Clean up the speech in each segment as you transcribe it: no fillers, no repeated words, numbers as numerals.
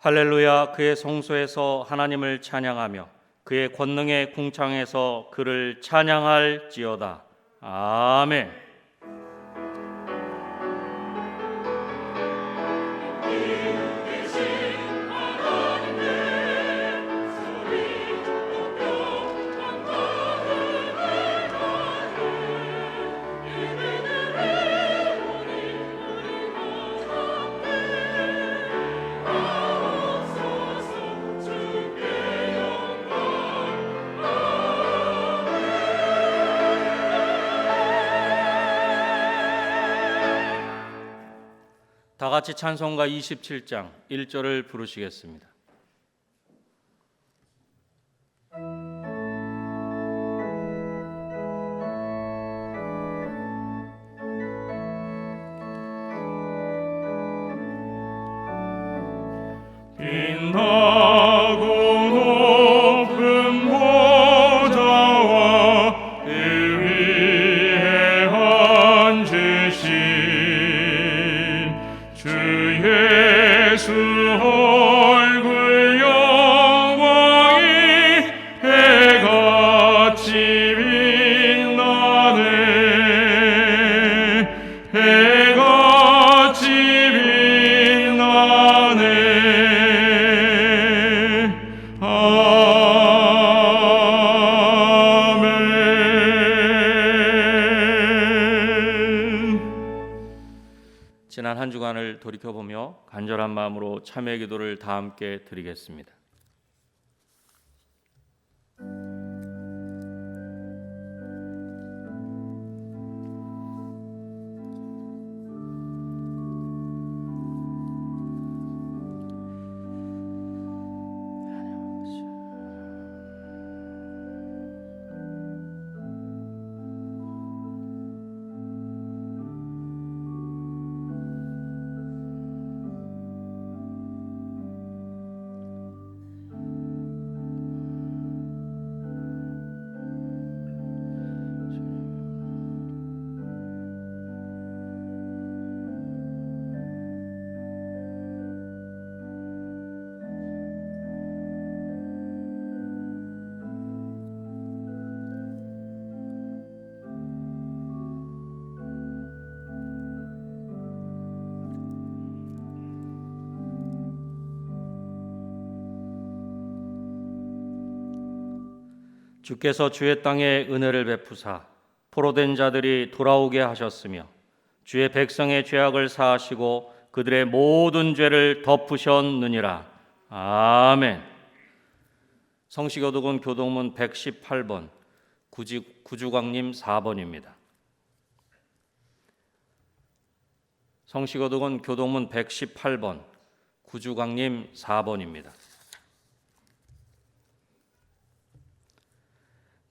할렐루야. 그의 성소에서 하나님을 찬양하며 그의 권능의 궁창에서 그를 찬양할지어다. 아멘. 다 같이 찬송가 27장 1절을 부르시겠습니다. 빛나고 높은 보좌와 그 위에 앉으신 주 예수 얼굴 영광이 해같이 빛나네. 해같이 빛나네. 지난 한 주간을 돌이켜보며 간절한 마음으로 참회 기도를 다 함께 드리겠습니다. 주께서 주의 땅에 은혜를 베푸사 포로된 자들이 돌아오게 하셨으며 주의 백성의 죄악을 사하시고 그들의 모든 죄를 덮으셨느니라. 아멘. 성시교독은 교동문 118번, 구주광님 4번입니다. 성시교독은 교동문 118번, 구주광님 4번입니다.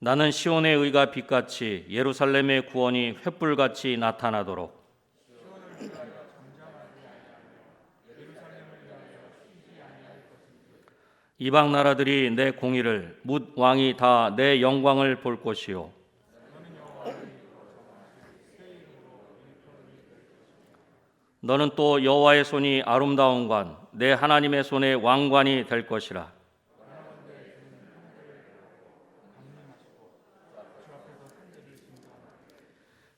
나는 시온의 의가 빛같이 예루살렘의 구원이 횃불같이 나타나도록 이방 나라들이 내 공의를 뭇 왕이 다 내 영광을 볼 것이요 너는 또 여호와의 손이 아름다운 관 내 하나님의 손의 왕관이 될 것이라.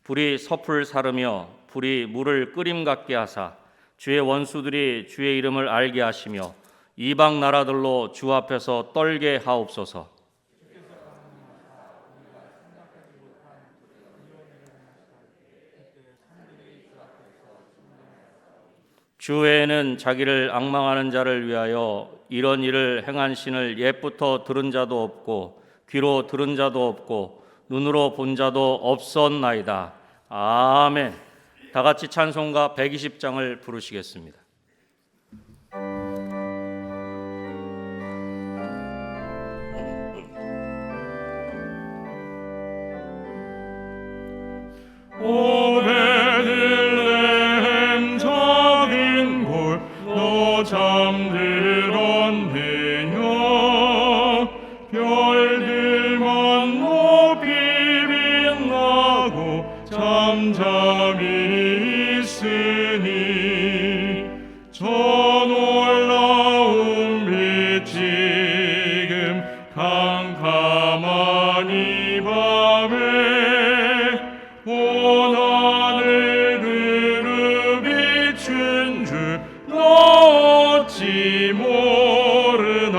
불이 섭을 사르며 불이 물을 끓임 같게 하사 주의 원수들이 주의 이름을 알게 하시며 이방 나라들로 주 앞에서 떨게 하옵소서. 주 외에는 자기를 앙망하는 자를 위하여 이런 일을 행한 신을 옛부터 들은 자도 없고 귀로 들은 자도 없고 눈으로 본 자도 없었나이다. 아멘. 다 같이 찬송가 120장을 부르시겠습니다. 오 베들레헴 작은 골 너 잠들었느냐. 별들만 높이 빛나고 잠잠히 있으니 저 놀라운 하늘을 비춘 줄 너 어찌 모르나.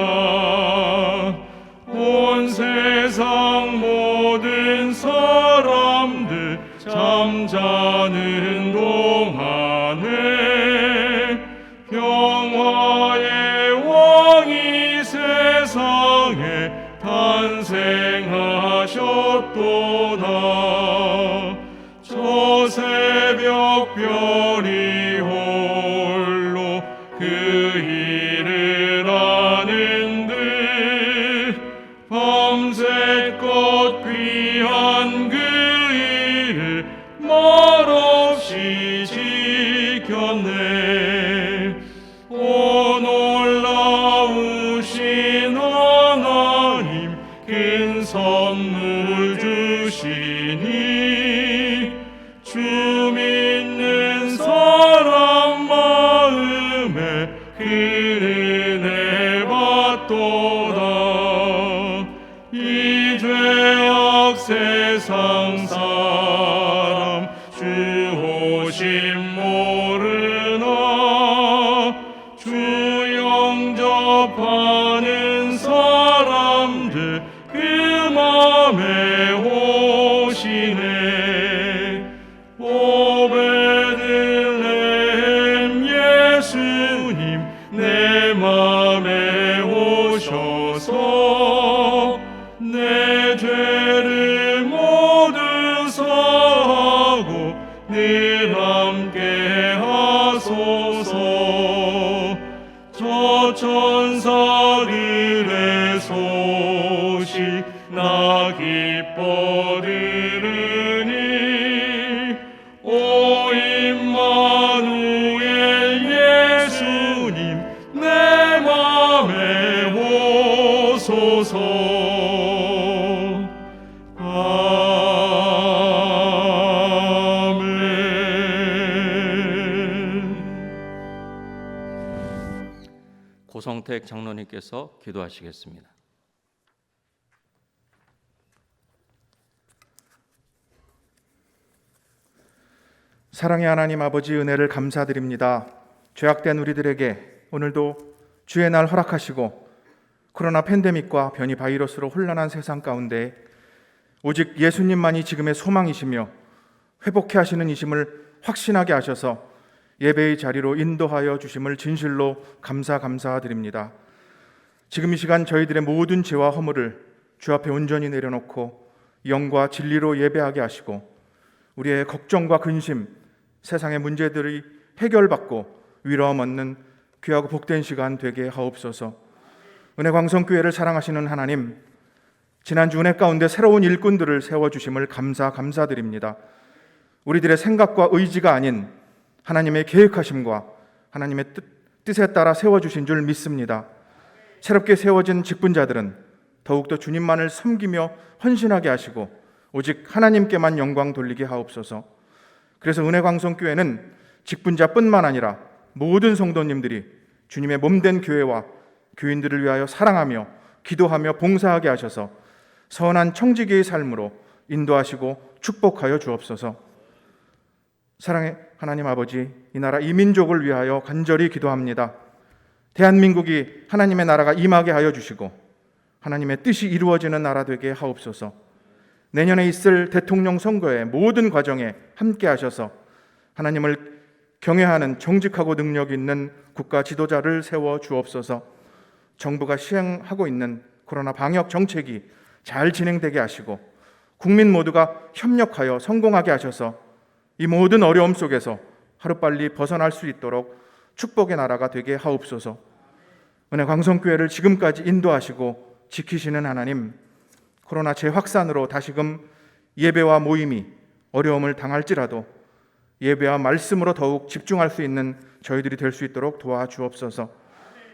온 세상 모든 사람들 잠자는 동안에 평화의 왕이 세상에 탄생하셨도다. 저 새벽 별이 홀로 그 일을 아는 듯 밤새껏 귀한 그 일을 말없이 지켰네. 오 놀라우신 하나님 큰 선물 주시니 주 믿는 사람 마음에 그 은혜 받도다. 이 죄악 세상 사람 주 오심 모르나. 주 영접하는 사람들 그 맘에 오시네. 오 베들레헴 예수님 내 맘에 오셔서 내 죄를 모두 사하고 늘 함께 하소서. 저 천사들의 소식 나 기뻐 들으니 오 임마누엘 예수님 내 맘에 오소서. 고성택 장로님께서 기도하시겠습니다. 사랑의 하나님 아버지, 은혜를 감사드립니다. 죄악된 우리들에게 오늘도 주의 날 허락하시고 코로나 팬데믹과 변이 바이러스로 혼란한 세상 가운데 오직 예수님만이 지금의 소망이시며 회복케 하시는 이심을 확신하게 하셔서 예배의 자리로 인도하여 주심을 진실로 감사드립니다. 지금 이 시간 저희들의 모든 죄와 허물을 주 앞에 온전히 내려놓고 영과 진리로 예배하게 하시고 우리의 걱정과 근심, 세상의 문제들이 해결받고 위로함 얻는 귀하고 복된 시간 되게 하옵소서. 은혜광성교회를 사랑하시는 하나님, 지난주 은혜 가운데 새로운 일꾼들을 세워주심을 감사드립니다. 우리들의 생각과 의지가 아닌 하나님의 계획하심과 하나님의 뜻에 따라 세워주신 줄 믿습니다. 새롭게 세워진 직분자들은 더욱더 주님만을 섬기며 헌신하게 하시고 오직 하나님께만 영광 돌리게 하옵소서. 그래서 은혜광성교회는 직분자뿐만 아니라 모든 성도님들이 주님의 몸된 교회와 교인들을 위하여 사랑하며 기도하며 봉사하게 하셔서 선한 청지기의 삶으로 인도하시고 축복하여 주옵소서. 사랑의 하나님 아버지, 이 나라 이 민족을 위하여 간절히 기도합니다. 대한민국이 하나님의 나라가 임하게 하여 주시고 하나님의 뜻이 이루어지는 나라 되게 하옵소서. 내년에 있을 대통령 선거의 모든 과정에 함께 하셔서 하나님을 경외하는 정직하고 능력 있는 국가 지도자를 세워 주옵소서. 정부가 시행하고 있는 코로나 방역 정책이 잘 진행되게 하시고 국민 모두가 협력하여 성공하게 하셔서 이 모든 어려움 속에서 하루빨리 벗어날 수 있도록 축복의 나라가 되게 하옵소서. 은혜광성교회를 지금까지 인도하시고 지키시는 하나님, 코로나 재확산으로 다시금 예배와 모임이 어려움을 당할지라도 예배와 말씀으로 더욱 집중할 수 있는 저희들이 될 수 있도록 도와주옵소서.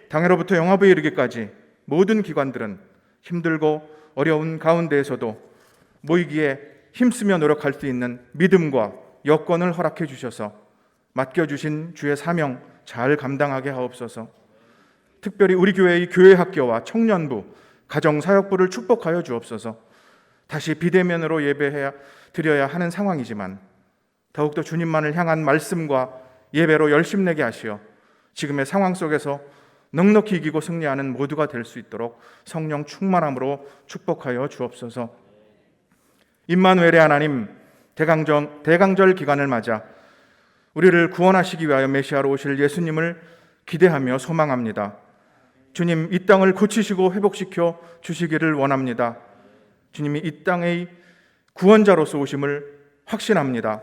당해로부터 영화부에 이르기까지 모든 기관들은 힘들고 어려운 가운데에서도 모이기에 힘쓰며 노력할 수 있는 믿음과 여건을 허락해 주셔서 맡겨주신 주의 사명 잘 감당하게 하옵소서. 특별히 우리 교회의 교회학교와 청년부, 가정사역부를 축복하여 주옵소서. 다시 비대면으로 예배해야 드려야 하는 상황이지만 더욱더 주님만을 향한 말씀과 예배로 열심내게 하시어 지금의 상황 속에서 넉넉히 이기고 승리하는 모두가 될 수 있도록 성령 충만함으로 축복하여 주옵소서. 임마누엘의 하나님, 대강절 기간을 맞아 우리를 구원하시기 위하여 메시아로 오실 예수님을 기대하며 소망합니다. 주님, 이 땅을 고치시고 회복시켜 주시기를 원합니다. 주님이 이 땅의 구원자로서 오심을 확신합니다.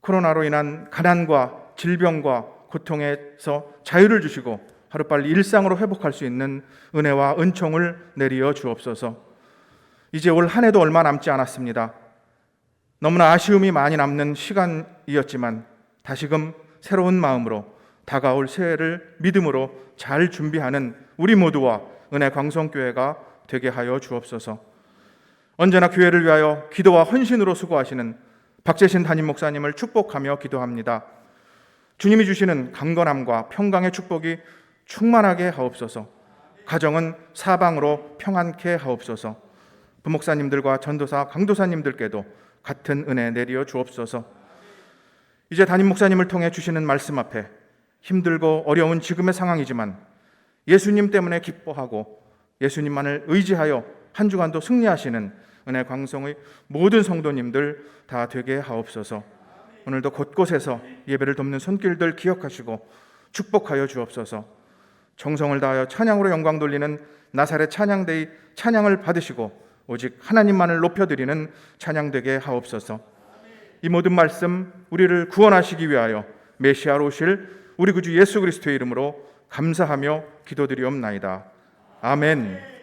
코로나로 인한 가난과 질병과 고통에서 자유를 주시고 하루빨리 일상으로 회복할 수 있는 은혜와 은총을 내리어 주옵소서. 이제 올 한 해도 얼마 남지 않았습니다. 너무나 아쉬움이 많이 남는 시간이었지만 다시금 새로운 마음으로 다가올 새해를 믿음으로 잘 준비하는 우리 모두와 은혜 광성교회가 되게 하여 주옵소서. 언제나 교회를 위하여 기도와 헌신으로 수고하시는 박재신 담임 목사님을 축복하며 기도합니다. 주님이 주시는 강건함과 평강의 축복이 충만하게 하옵소서. 가정은 사방으로 평안케 하옵소서. 부목사님들과 전도사, 강도사님들께도 같은 은혜 내리어 주옵소서. 이제 담임 목사님을 통해 주시는 말씀 앞에 힘들고 어려운 지금의 상황이지만 예수님 때문에 기뻐하고 예수님만을 의지하여 한 주간도 승리하시는 은혜 광성의 모든 성도님들 다 되게 하옵소서. 오늘도 곳곳에서 예배를 돕는 손길들 기억하시고 축복하여 주옵소서. 정성을 다하여 찬양으로 영광 돌리는 나사렛 찬양대의 찬양을 받으시고 오직 하나님만을 높여드리는 찬양되게 하옵소서. 이 모든 말씀 우리를 구원하시기 위하여 메시아로 오실 우리 구주 예수 그리스도의 이름으로 감사하며 기도드리옵나이다. 아멘.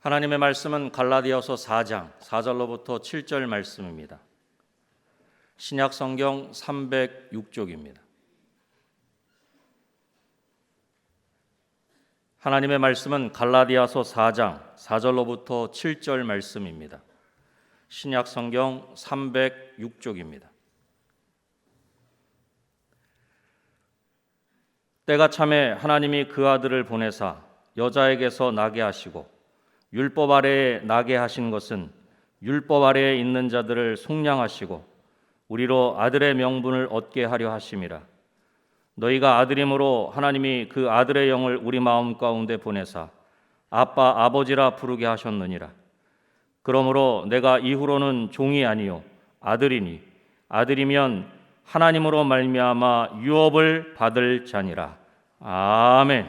하나님의 말씀은 갈라디아서 4장 4절로부터 7절 말씀입니다. 신약 성경 306쪽입니다. 하나님의 말씀은 갈라디아서 4장 4절로부터 7절 말씀입니다. 신약 성경 306쪽입니다. 때가 참에 하나님이 그 아들을 보내사 여자에게서 나게 하시고 율법 아래에 나게 하신 것은 율법 아래에 있는 자들을 속량하시고 우리로 아들의 명분을 얻게 하려 하심이라. 너희가 아들임으로 하나님이 그 아들의 영을 우리 마음 가운데 보내사 아빠 아버지라 부르게 하셨느니라. 그러므로 내가 이후로는 종이 아니요 아들이니 아들이면 하나님으로 말미암아 유업을 받을 자니라. 아멘.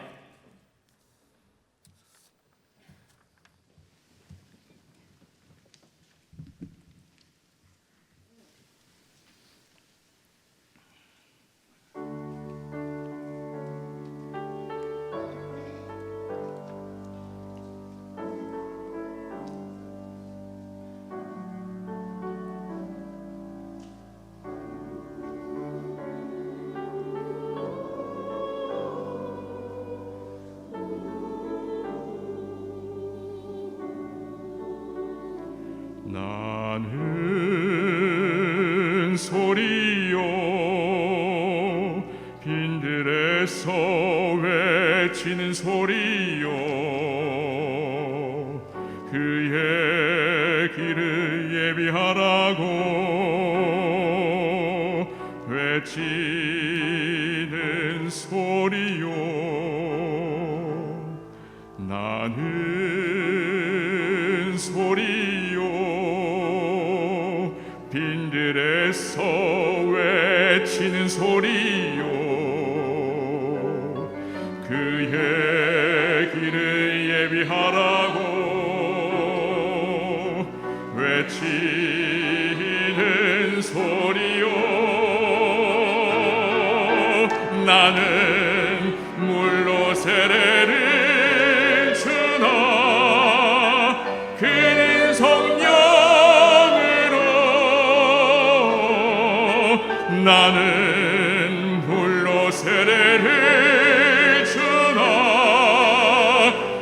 나는 소리요 빈들에서 외치는 소리요 그의 길을 예비하라고 외치는 소리요 나는 소리요 빈들에서 외치는 소리요 그의 길을 예비하라고 외치는 소리요 세례를 주나 그는 성령으로 나는 물로 세례를 주나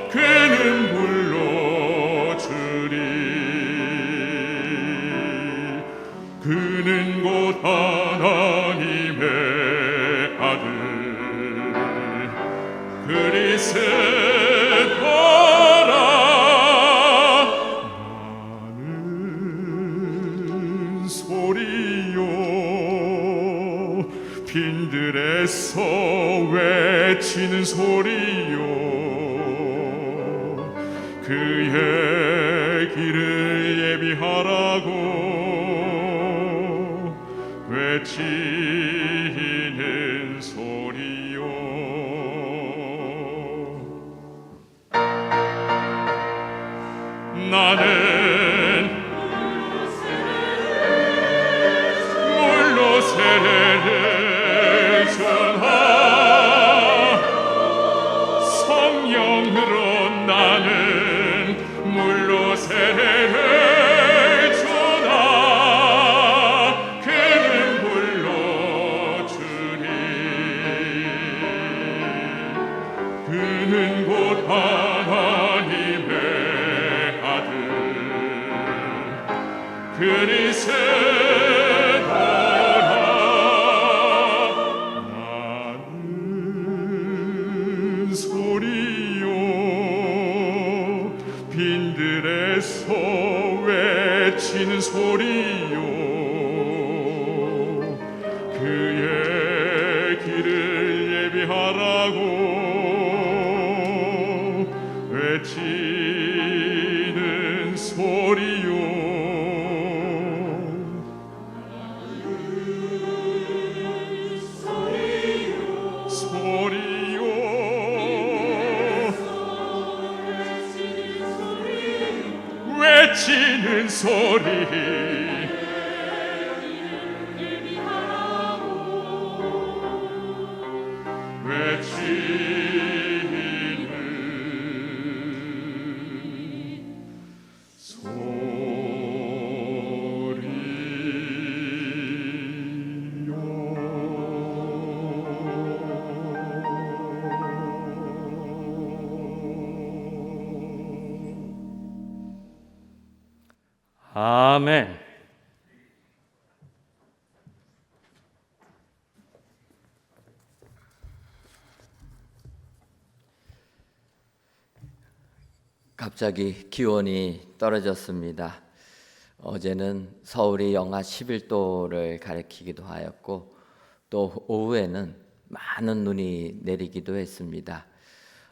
그는 물로 주리 그는 곧 하나님의 아들 그리스도라 나는 소리요 빈들에서 외치는 소리요 그의 길을 예비하라고 외치는 소리요 나는 물로 세례를 주나 성령으로 나는 물로 세례를 주나 그는 물로 주리 그는 곧 하나님의 아들 그리스도라 나는 소리요 빈들에서 외치는 소리요 그의 길을 예비하라고 외치는 소리요 외치는 소리 외치는 아멘. 갑자기 기온이 떨어졌습니다. 어제는 서울이 영하 11도를 가리키기도 하였고 또 오후에는 많은 눈이 내리기도 했습니다.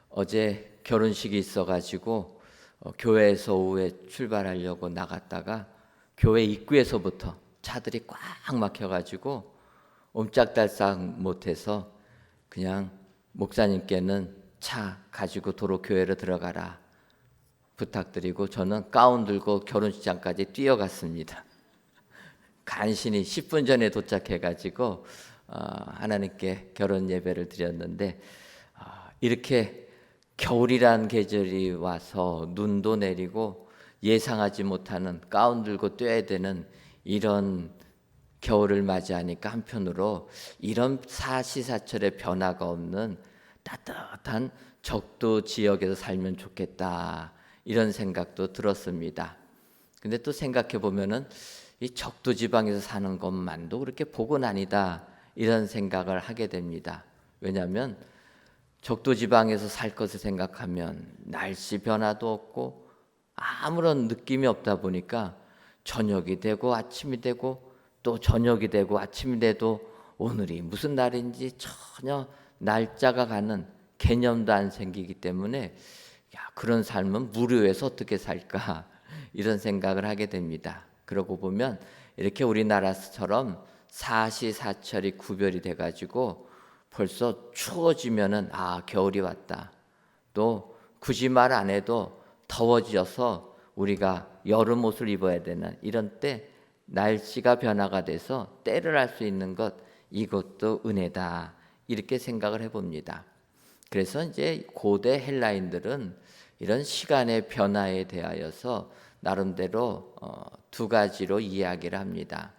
어제 결혼식이 있어가지고 교회에서 오후에 출발하려고 나갔다가 교회 입구에서부터 차들이 꽉 막혀가지고 옴짝달싹 못해서 그냥 목사님께는 차 가지고 도로 교회로 들어가라 부탁드리고 저는 가운 들고 결혼식장까지 뛰어갔습니다. 간신히 10분 전에 도착해가지고 하나님께 결혼 예배를 드렸는데 이렇게 겨울이란 계절이 와서 눈도 내리고 예상하지 못하는 가운 들고 뛰어야 되는 이런 겨울을 맞이하니까 한편으로 이런 사시사철의 변화가 없는 따뜻한 적도 지역에서 살면 좋겠다 이런 생각도 들었습니다. 근데 또 생각해 보면은 이 적도 지방에서 사는 것만도 그렇게 복은 아니다 이런 생각을 하게 됩니다. 왜냐하면 적도 지방에서 살 것을 생각하면 날씨 변화도 없고 아무런 느낌이 없다 보니까 저녁이 되고 아침이 되고 또 저녁이 되고 아침이 돼도 오늘이 무슨 날인지 전혀 날짜가 가는 개념도 안 생기기 때문에 그런 삶은 무료해서 어떻게 살까 이런 생각을 하게 됩니다. 그러고 보면 이렇게 우리나라처럼 사시사철이 구별이 돼가지고 벌써 추워지면은 겨울이 왔다. 또 굳이 말 안 해도 더워져서 우리가 여름 옷을 입어야 되는 이런 때 날씨가 변화가 돼서 때를 알 수 있는 것 이것도 은혜다 이렇게 생각을 해봅니다. 그래서 이제 고대 헬라인들은 이런 시간의 변화에 대하여서 나름대로 두 가지로 이야기를 합니다.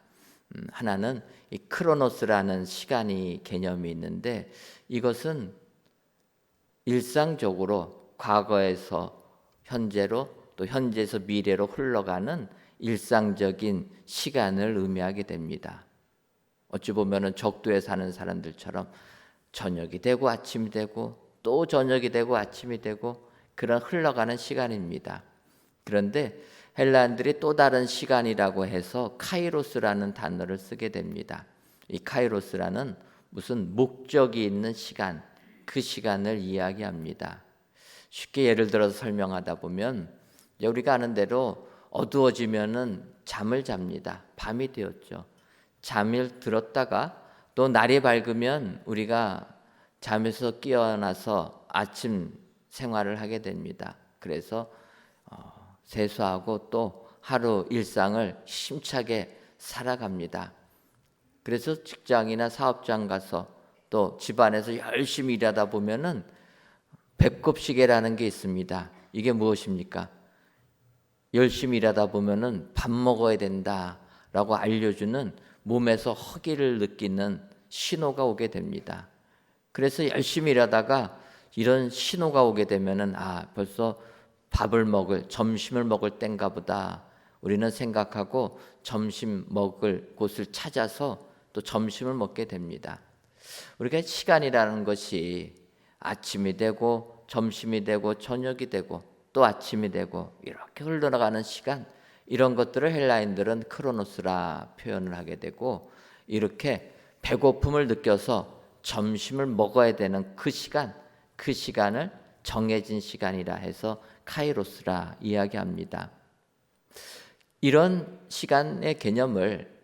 하나는 이 크로노스라는 시간이 개념이 있는데, 이것은 일상적으로 과거에서 현재로, 또 현재에서 미래로 흘러가는 일상적인 시간을 의미하게 됩니다. 어찌 보면은 적도에 사는 사람들처럼 저녁이 되고 아침이 되고 또 저녁이 되고 아침이 되고 그런 흘러가는 시간입니다. 그런데 헬라인들이 또 다른 시간이라고 해서 카이로스라는 단어를 쓰게 됩니다. 이 카이로스라는 무슨 목적이 있는 시간, 그 시간을 이야기합니다. 쉽게 예를 들어서 설명하다 보면, 우리가 아는 대로 어두워지면은 잠을 잡니다. 밤이 되었죠. 잠을 들었다가 또 날이 밝으면 우리가 잠에서 깨어나서 아침 생활을 하게 됩니다. 그래서 세수하고 또 하루 일상을 힘차게 살아갑니다. 그래서 직장이나 사업장 가서 또 집안에서 열심히 일하다 보면은 배꼽시계라는 게 있습니다. 이게 무엇입니까? 열심히 일하다 보면은 밥 먹어야 된다라고 알려주는 몸에서 허기를 느끼는 신호가 오게 됩니다. 그래서 열심히 일하다가 이런 신호가 오게 되면은 벌써 점심을 먹을 땐가 보다. 우리는 생각하고 점심 먹을 곳을 찾아서 또 점심을 먹게 됩니다. 우리가 시간이라는 것이 아침이 되고 점심이 되고 저녁이 되고 또 아침이 되고 이렇게 흘러나가는 시간, 이런 것들을 헬라인들은 크로노스라 표현을 하게 되고, 이렇게 배고픔을 느껴서 점심을 먹어야 되는 그 시간을 정해진 시간이라 해서 카이로스라 이야기합니다. 이런 시간의 개념을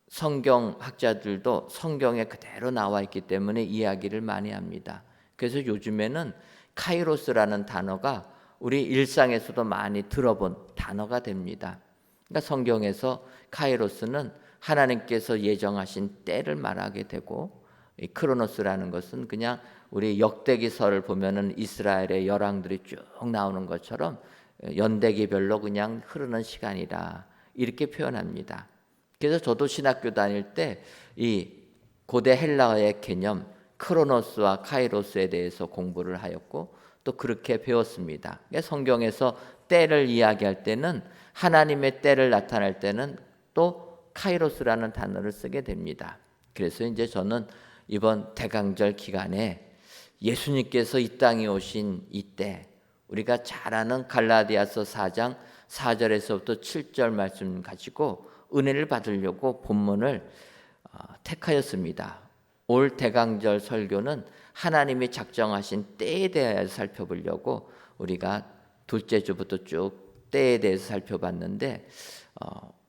성경학자들도 성경에 그대로 나와 있기 때문에 이야기를 많이 합니다. 그래서 요즘에는 카이로스라는 단어가 우리 일상에서도 많이 들어본 단어가 됩니다. 그러니까 성경에서 카이로스는 하나님께서 예정하신 때를 말하게 되고, 이 크로노스라는 것은 그냥 우리 역대기서를 보면은 이스라엘의 열왕들이 쭉 나오는 것처럼 연대기별로 그냥 흐르는 시간이라 이렇게 표현합니다. 그래서 저도 신학교 다닐 때 이 고대 헬라어의 개념 크로노스와 카이로스에 대해서 공부를 하였고 또 그렇게 배웠습니다. 성경에서 때를 이야기할 때는, 하나님의 때를 나타낼 때는 또 카이로스라는 단어를 쓰게 됩니다. 그래서 이제 저는 이번 대강절 기간에 예수님께서 이 땅에 오신 이때, 우리가 잘 아는 갈라디아서 4장 4절에서부터 7절 말씀 가지고 은혜를 받으려고 본문을 택하였습니다. 올 대강절 설교는 하나님이 작정하신 때에 대해 살펴보려고 우리가 둘째 주부터 쭉 때에 대해서 살펴봤는데,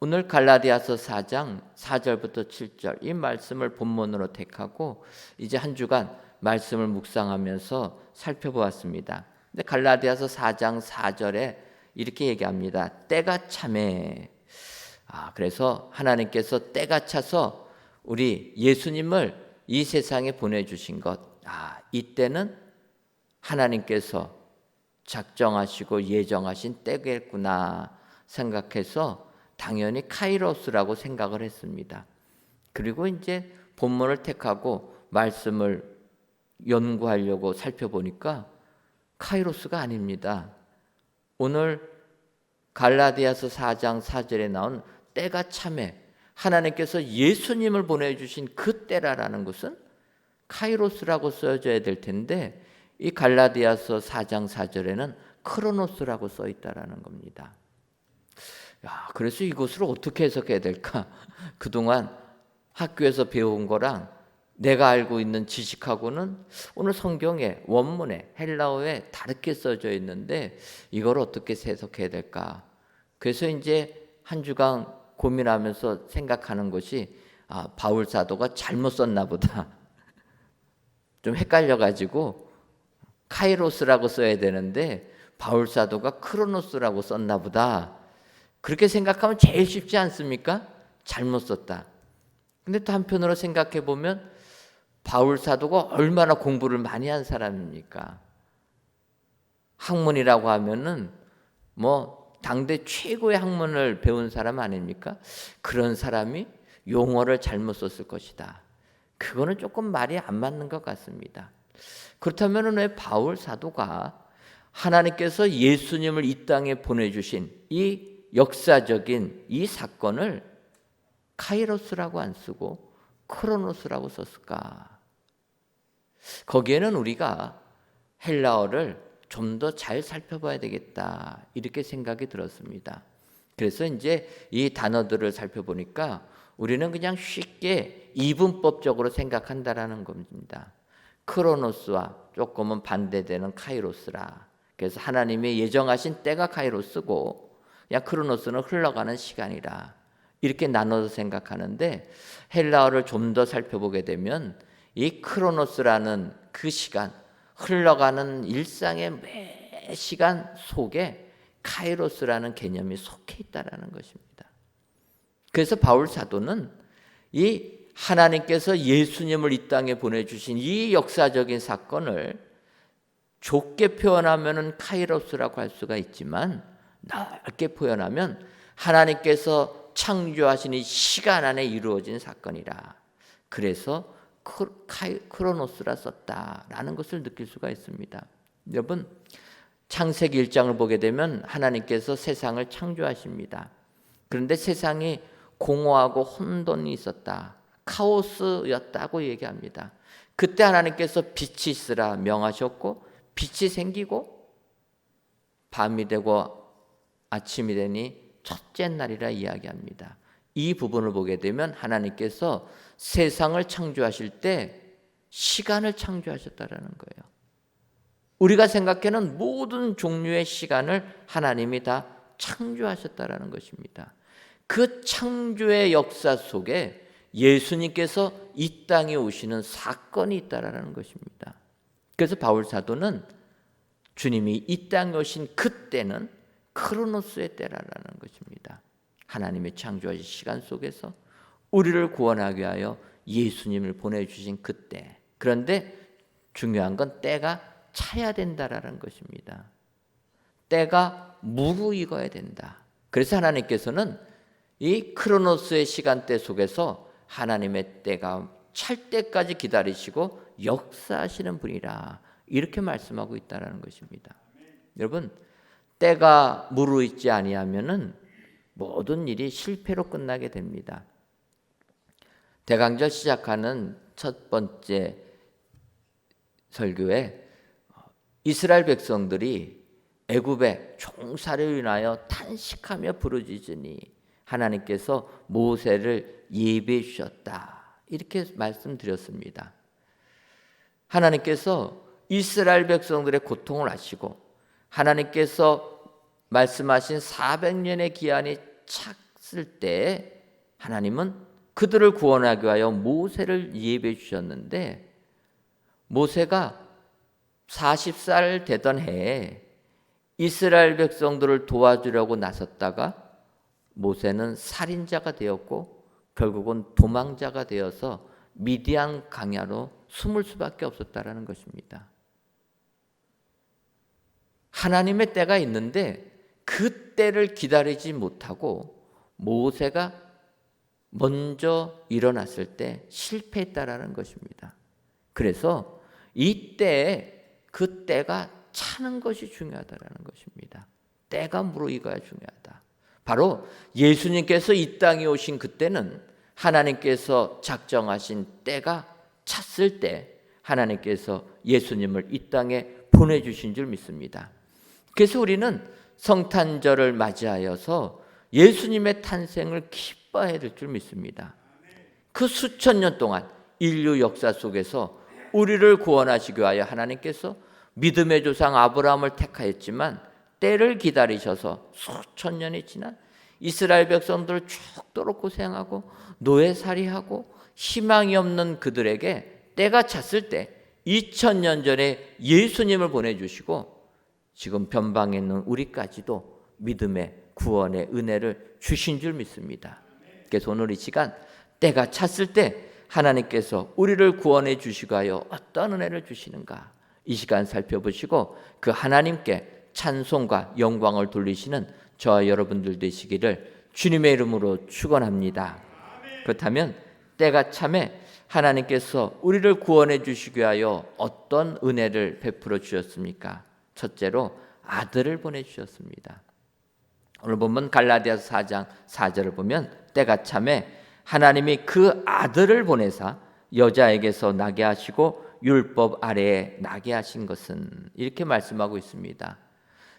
오늘 갈라디아서 4장 4절부터 7절 이 말씀을 본문으로 택하고 이제 한 주간 말씀을 묵상하면서 살펴보았습니다. 근데 갈라디아서 4장 4절에 이렇게 얘기합니다. 때가 차매. 그래서 하나님께서 때가 차서 우리 예수님을 이 세상에 보내주신 것, 이때는 하나님께서 작정하시고 예정하신 때겠구나 생각해서 당연히 카이로스라고 생각을 했습니다. 그리고 이제 본문을 택하고 말씀을 연구하려고 살펴보니까 카이로스가 아닙니다. 오늘 갈라디아서 4장 4절에 나온 때가 차매, 하나님께서 예수님을 보내주신 그 때라는 것은 카이로스라고 써져야 될 텐데, 이 갈라디아서 4장 4절에는 크로노스라고 써 있다라는 겁니다. 그래서 이것을 어떻게 해석해야 될까? 그동안 학교에서 배운 거랑 내가 알고 있는 지식하고는 오늘 성경에 원문에 헬라어에 다르게 써져 있는데 이걸 어떻게 해석해야 될까? 그래서 이제 한 주간 고민하면서 생각하는 것이 바울 사도가 잘못 썼나 보다. 좀 헷갈려가지고 카이로스라고 써야 되는데 바울 사도가 크로노스라고 썼나 보다. 그렇게 생각하면 제일 쉽지 않습니까? 잘못 썼다. 근데 또 한편으로 생각해 보면 바울 사도가 얼마나 공부를 많이 한 사람입니까? 학문이라고 하면은 뭐 당대 최고의 학문을 배운 사람 아닙니까? 그런 사람이 용어를 잘못 썼을 것이다. 그거는 조금 말이 안 맞는 것 같습니다. 그렇다면 왜 바울 사도가 하나님께서 예수님을 이 땅에 보내주신 이 역사적인 이 사건을 카이로스라고 안 쓰고 크로노스라고 썼을까? 거기에는 우리가 헬라어를 좀 더 잘 살펴봐야 되겠다 이렇게 생각이 들었습니다. 그래서 이제 이 단어들을 살펴보니까 우리는 그냥 쉽게 이분법적으로 생각한다라는 겁니다. 크로노스와 조금은 반대되는 카이로스라. 그래서 하나님이 예정하신 때가 카이로스고 그냥 크로노스는 흘러가는 시간이라 이렇게 나눠서 생각하는데 헬라어를 좀 더 살펴보게 되면 이 크로노스라는 그 시간 흘러가는 일상의 매 시간 속에 카이로스라는 개념이 속해 있다라는 것입니다. 그래서 바울 사도는 이 하나님께서 예수님을 이 땅에 보내주신 이 역사적인 사건을 좁게 표현하면 카이로스라고 할 수가 있지만 넓게 표현하면 하나님께서 창조하신 이 시간 안에 이루어진 사건이라. 그래서 크로노스라 썼다라는 것을 느낄 수가 있습니다. 여러분 창세기 1장을 보게 되면 하나님께서 세상을 창조하십니다. 그런데 세상이 공허하고 혼돈이 있었다. 카오스였다고 얘기합니다. 그때 하나님께서 빛이 있으라 명하셨고 빛이 생기고 밤이 되고 아침이 되니 첫째 날이라 이야기합니다. 이 부분을 보게 되면 하나님께서 세상을 창조하실 때 시간을 창조하셨다라는 거예요. 우리가 생각하는 모든 종류의 시간을 하나님이 다 창조하셨다라는 것입니다. 그 창조의 역사 속에 예수님께서 이 땅에 오시는 사건이 있다라는 것입니다. 그래서 바울 사도는 주님이 이 땅에 오신 그때는 크로노스의 때라는 것입니다. 하나님의 창조하신 시간 속에서 우리를 구원하기 위하여 예수님을 보내주신 그때. 그런데 중요한 건 때가 차야 된다라는 것입니다. 때가 무르익어야 된다. 그래서 하나님께서는 이 크로노스의 시간대 속에서 하나님의 때가 찰 때까지 기다리시고 역사하시는 분이라 이렇게 말씀하고 있다는 것입니다. 여러분 때가 무르익지 아니하면은 모든 일이 실패로 끝나게 됩니다. 대강절 시작하는 첫 번째 설교에 이스라엘 백성들이 애굽의 종살이로 인하여 탄식하며 부르짖으니 하나님께서 모세를 예비해 주셨다. 이렇게 말씀드렸습니다. 하나님께서 이스라엘 백성들의 고통을 아시고 하나님께서 말씀하신 400년의 기한이 찼을 때 하나님은 그들을 구원하기 위하여 모세를 예비해 주셨는데 모세가 40살 되던 해에 이스라엘 백성들을 도와주려고 나섰다가 모세는 살인자가 되었고 결국은 도망자가 되어서 미디안 광야로 숨을 수밖에 없었다라는 것입니다. 하나님의 때가 있는데 그 때를 기다리지 못하고 모세가 먼저 일어났을 때 실패했다라는 것입니다. 그래서 이때에 그 때가 차는 것이 중요하다라는 것입니다. 때가 무르익어야 중요하다. 바로 예수님께서 이 땅에 오신 그때는 하나님께서 작정하신 때가 찼을 때 하나님께서 예수님을 이 땅에 보내주신 줄 믿습니다. 그래서 우리는 성탄절을 맞이하여서 예수님의 탄생을 기뻐해야 될 줄 믿습니다. 그 수천 년 동안 인류 역사 속에서 우리를 구원하시기 위하여 하나님께서 믿음의 조상 아브라함을 택하였지만 때를 기다리셔서 수천 년이 지난 이스라엘 백성들을 죽도록 고생하고 노예살이하고 희망이 없는 그들에게 때가 찼을 때 2000년 전에 예수님을 보내주시고 지금 변방에 있는 우리까지도 믿음의 구원의 은혜를 주신 줄 믿습니다. 그래서 오늘 이 시간 때가 찼을 때 하나님께서 우리를 구원해 주시고 하여 어떤 은혜를 주시는가, 이 시간 살펴보시고 그 하나님께 찬송과 영광을 돌리시는 저와 여러분들 되시기를 주님의 이름으로 축원합니다. 그렇다면 때가 참에 하나님께서 우리를 구원해 주시기 위하여 어떤 은혜를 베풀어 주셨습니까? 첫째로 아들을 보내주셨습니다. 오늘 보면 갈라디아서 4장 4절을 보면 때가 참에 하나님이 그 아들을 보내사 여자에게서 나게 하시고 율법 아래에 나게 하신 것은, 이렇게 말씀하고 있습니다.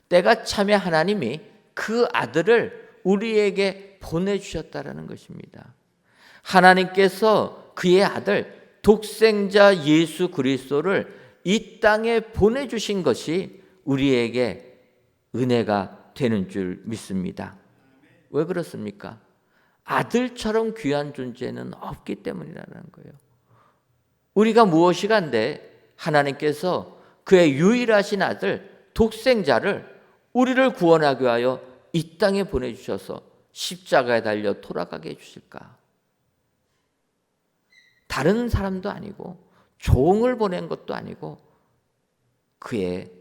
때가 참에 하나님이 그 아들을 우리에게 보내주셨다라는 것입니다. 하나님께서 그의 아들 독생자 예수 그리스도를 이 땅에 보내주신 것이 우리에게 은혜가 되는 줄 믿습니다. 왜 그렇습니까? 아들처럼 귀한 존재는 없기 때문이라는 거예요. 우리가 무엇이 간데 하나님께서 그의 유일하신 아들 독생자를 우리를 구원하기 위하여 이 땅에 보내주셔서 십자가에 달려 돌아가게 해주실까? 다른 사람도 아니고 종을 보낸 것도 아니고 그의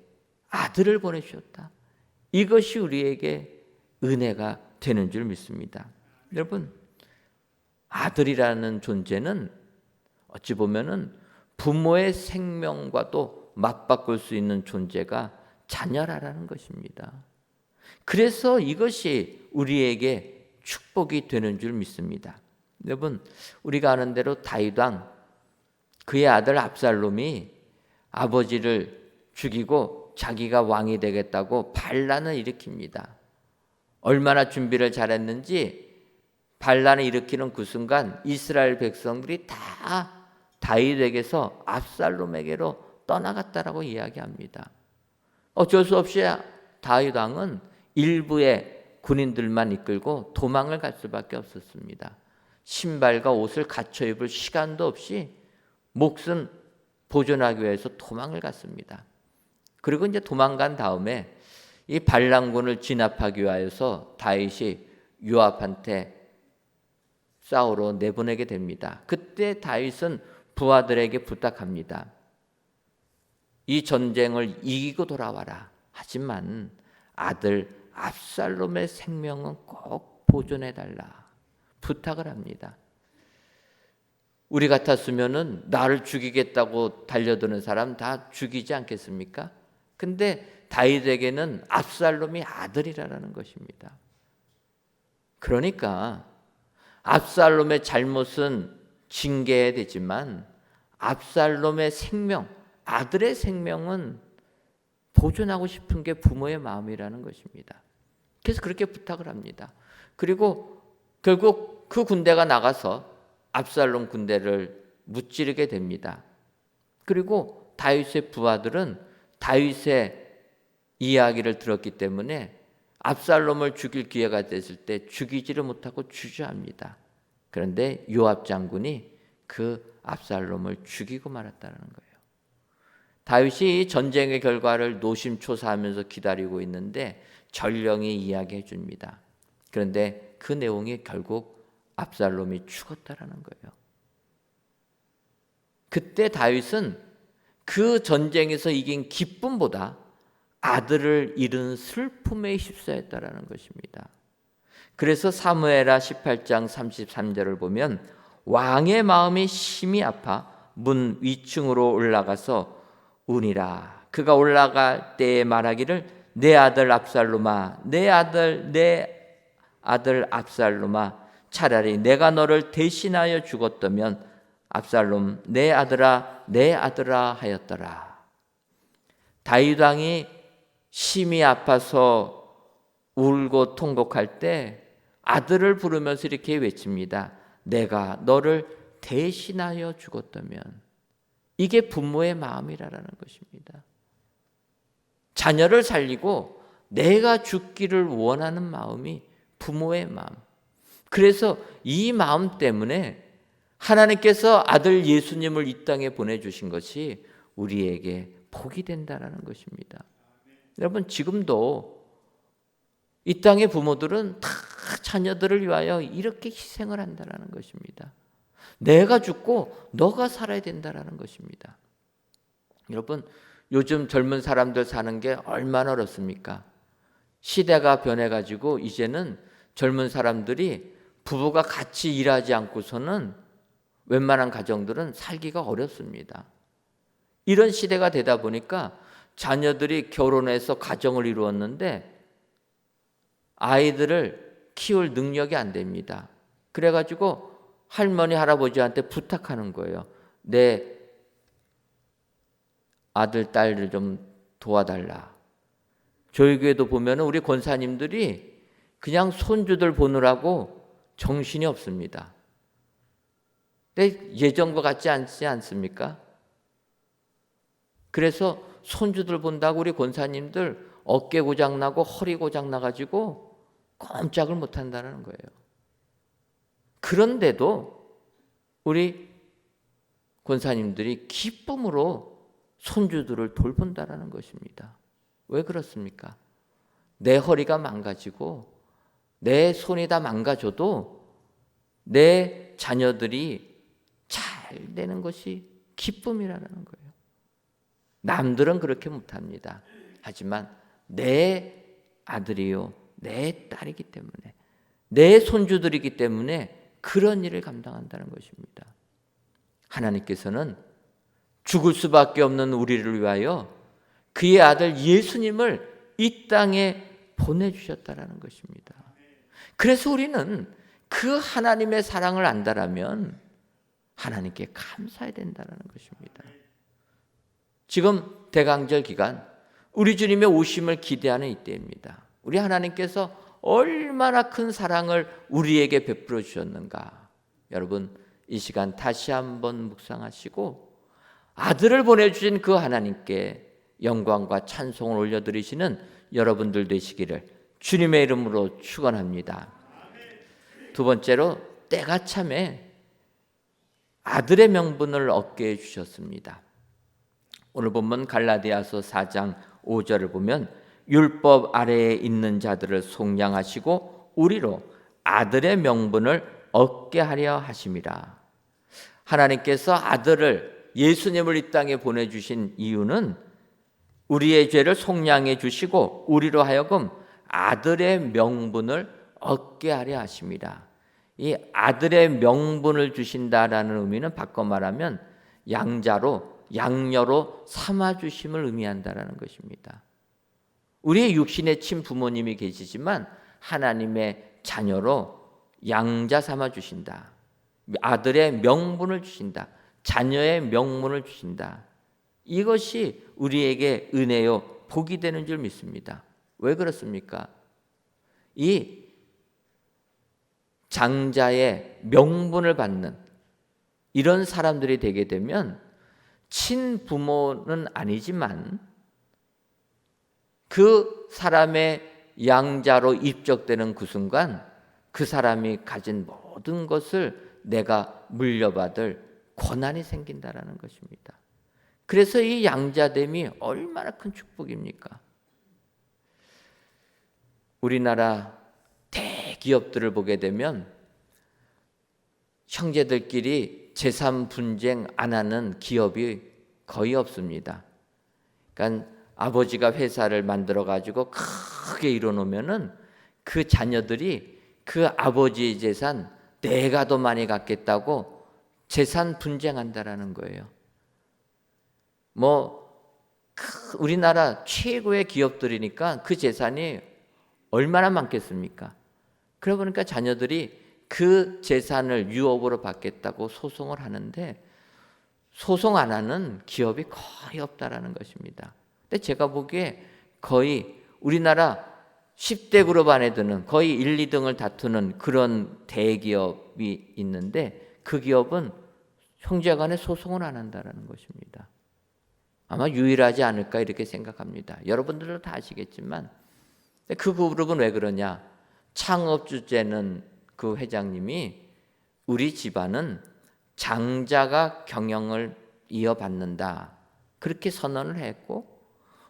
아들을 보내주셨다. 이것이 우리에게 은혜가 되는 줄 믿습니다. 여러분, 아들이라는 존재는 어찌 보면은 부모의 생명과도 맞바꿀 수 있는 존재가 자녀라는 것입니다. 그래서 이것이 우리에게 축복이 되는 줄 믿습니다. 여러분, 우리가 아는 대로 다윗 왕, 그의 아들 압살롬이 아버지를 죽이고 자기가 왕이 되겠다고 반란을 일으킵니다. 얼마나 준비를 잘했는지 반란을 일으키는 그 순간 이스라엘 백성들이 다 다윗에게서 압살롬에게로 떠나갔다라고 이야기합니다. 어쩔 수 없이 다윗 왕은 일부의 군인들만 이끌고 도망을 갈 수밖에 없었습니다. 신발과 옷을 갖춰 입을 시간도 없이 몫은 보존하기 위해서 도망을 갔습니다. 그리고 이제 도망간 다음에 이 반란군을 진압하기 위하여서 다윗이 요압한테 싸우러 내보내게 됩니다. 그때 다윗은 부하들에게 부탁합니다. 이 전쟁을 이기고 돌아와라. 하지만 아들 압살롬의 생명은 꼭 보존해달라. 부탁을 합니다. 우리 같았으면은 나를 죽이겠다고 달려드는 사람 다 죽이지 않겠습니까? 근데 다윗에게는 압살롬이 아들이라는 것입니다. 그러니까 압살롬의 잘못은 징계해야 되지만 압살롬의 생명, 아들의 생명은 보존하고 싶은 게 부모의 마음이라는 것입니다. 그래서 그렇게 부탁을 합니다. 그리고 결국 그 군대가 나가서 압살롬 군대를 무찌르게 됩니다. 그리고 다윗의 부하들은 다윗의 이야기를 들었기 때문에 압살롬을 죽일 기회가 됐을 때 죽이지를 못하고 주저합니다. 그런데 요압 장군이 그 압살롬을 죽이고 말았다는 거예요. 다윗이 전쟁의 결과를 노심초사하면서 기다리고 있는데 전령이 이야기해 줍니다. 그런데 그 내용이 결국 압살롬이 죽었다라는 거예요. 그때 다윗은 그 전쟁에서 이긴 기쁨보다 아들을 잃은 슬픔에 휩싸였다라는 것입니다. 그래서 사무엘하 18장 33절을 보면 왕의 마음이 심히 아파 문 위층으로 올라가서 우니라. 그가 올라갈 때에 말하기를 내 아들 압살롬아, 내 아들 압살롬아, 차라리 내가 너를 대신하여 죽었다면 압살롬 내 아들아 하였더라. 다윗 왕이 심히 아파서 울고 통곡할 때 아들을 부르면서 이렇게 외칩니다. 내가 너를 대신하여 죽었다면. 이게 부모의 마음이라는 것입니다. 자녀를 살리고 내가 죽기를 원하는 마음이 부모의 마음. 그래서 이 마음 때문에 하나님께서 아들 예수님을 이 땅에 보내주신 것이 우리에게 복이 된다는 것입니다. 여러분, 지금도 이 땅의 부모들은 다 자녀들을 위하여 이렇게 희생을 한다는 것입니다. 내가 죽고 너가 살아야 된다라는 것입니다. 여러분, 요즘 젊은 사람들 사는 게 얼마나 어렵습니까? 시대가 변해가지고 이제는 젊은 사람들이 부부가 같이 일하지 않고서는 웬만한 가정들은 살기가 어렵습니다. 이런 시대가 되다 보니까 자녀들이 결혼해서 가정을 이루었는데 아이들을 키울 능력이 안 됩니다. 그래가지고 할머니, 할아버지한테 부탁하는 거예요. 내 아들, 딸을 좀 도와달라. 저희 교회도 보면 우리 권사님들이 그냥 손주들 보느라고 정신이 없습니다. 근데 예전과 같지 않지 않습니까? 그래서 손주들 본다고 우리 권사님들 어깨 고장나고 허리 고장나가지고 꼼짝을 못한다는 거예요. 그런데도 우리 권사님들이 기쁨으로 손주들을 돌본다라는 것입니다. 왜 그렇습니까? 내 허리가 망가지고 내 손이 다 망가져도 내 자녀들이 잘 되는 것이 기쁨이라는 거예요. 남들은 그렇게 못합니다. 하지만 내 아들이요, 내 딸이기 때문에, 내 손주들이기 때문에 그런 일을 감당한다는 것입니다. 하나님께서는 죽을 수밖에 없는 우리를 위하여 그의 아들 예수님을 이 땅에 보내주셨다라는 것입니다. 그래서 우리는 그 하나님의 사랑을 안다라면 하나님께 감사해야 된다는 것입니다. 지금 대강절 기간 우리 주님의 오심을 기대하는 이때입니다. 우리 하나님께서 얼마나 큰 사랑을 우리에게 베풀어 주셨는가. 여러분, 이 시간 다시 한번 묵상하시고 아들을 보내주신 그 하나님께 영광과 찬송을 올려드리시는 여러분들 되시기를 주님의 이름으로 축원합니다. 두 번째로, 때가 참에 아들의 명분을 얻게 해주셨습니다. 오늘 본문 갈라디아서 4장 5절을 보면 율법 아래에 있는 자들을 속량하시고 우리로 아들의 명분을 얻게 하려 하심이라. 하나님께서 아들을, 예수님을 이 땅에 보내주신 이유는 우리의 죄를 속량해 주시고 우리로 하여금 아들의 명분을 얻게 하려 하십니다. 이 아들의 명분을 주신다라는 의미는 바꿔 말하면 양자로, 양녀로 삼아주심을 의미한다라는 것입니다. 우리의 육신의 친부모님이 계시지만 하나님의 자녀로 양자 삼아주신다. 아들의 명분을 주신다. 자녀의 명분을 주신다. 이것이 우리에게 은혜요, 복이 되는 줄 믿습니다. 왜 그렇습니까? 이 장자의 명분을 받는 이런 사람들이 되게 되면 친부모는 아니지만 그 사람의 양자로 입적되는 그 순간 그 사람이 가진 모든 것을 내가 물려받을 권한이 생긴다라는 것입니다. 그래서 이 양자됨이 얼마나 큰 축복입니까? 우리나라 대기업들을 보게 되면 형제들끼리 재산 분쟁 안 하는 기업이 거의 없습니다. 그러니까 아버지가 회사를 만들어 가지고 크게 이뤄놓으면은 그 자녀들이 그 아버지의 재산 내가 더 많이 갖겠다고 재산 분쟁한다라는 거예요. 우리나라 최고의 기업들이니까 그 재산이 얼마나 많겠습니까? 그러다 보니까 자녀들이 그 재산을 유업으로 받겠다고 소송을 하는데 소송 안 하는 기업이 거의 없다라는 것입니다. 근데 제가 보기에 거의 우리나라 10대 그룹 안에 드는 거의 1, 2등을 다투는 그런 대기업이 있는데 그 기업은 형제간에 소송을 안 한다라는 것입니다. 아마 유일하지 않을까 이렇게 생각합니다. 여러분들도 다 아시겠지만 그 그룹은 왜 그러냐? 창업 주제는 그 회장님이 우리 집안은 장자가 경영을 이어받는다 그렇게 선언을 했고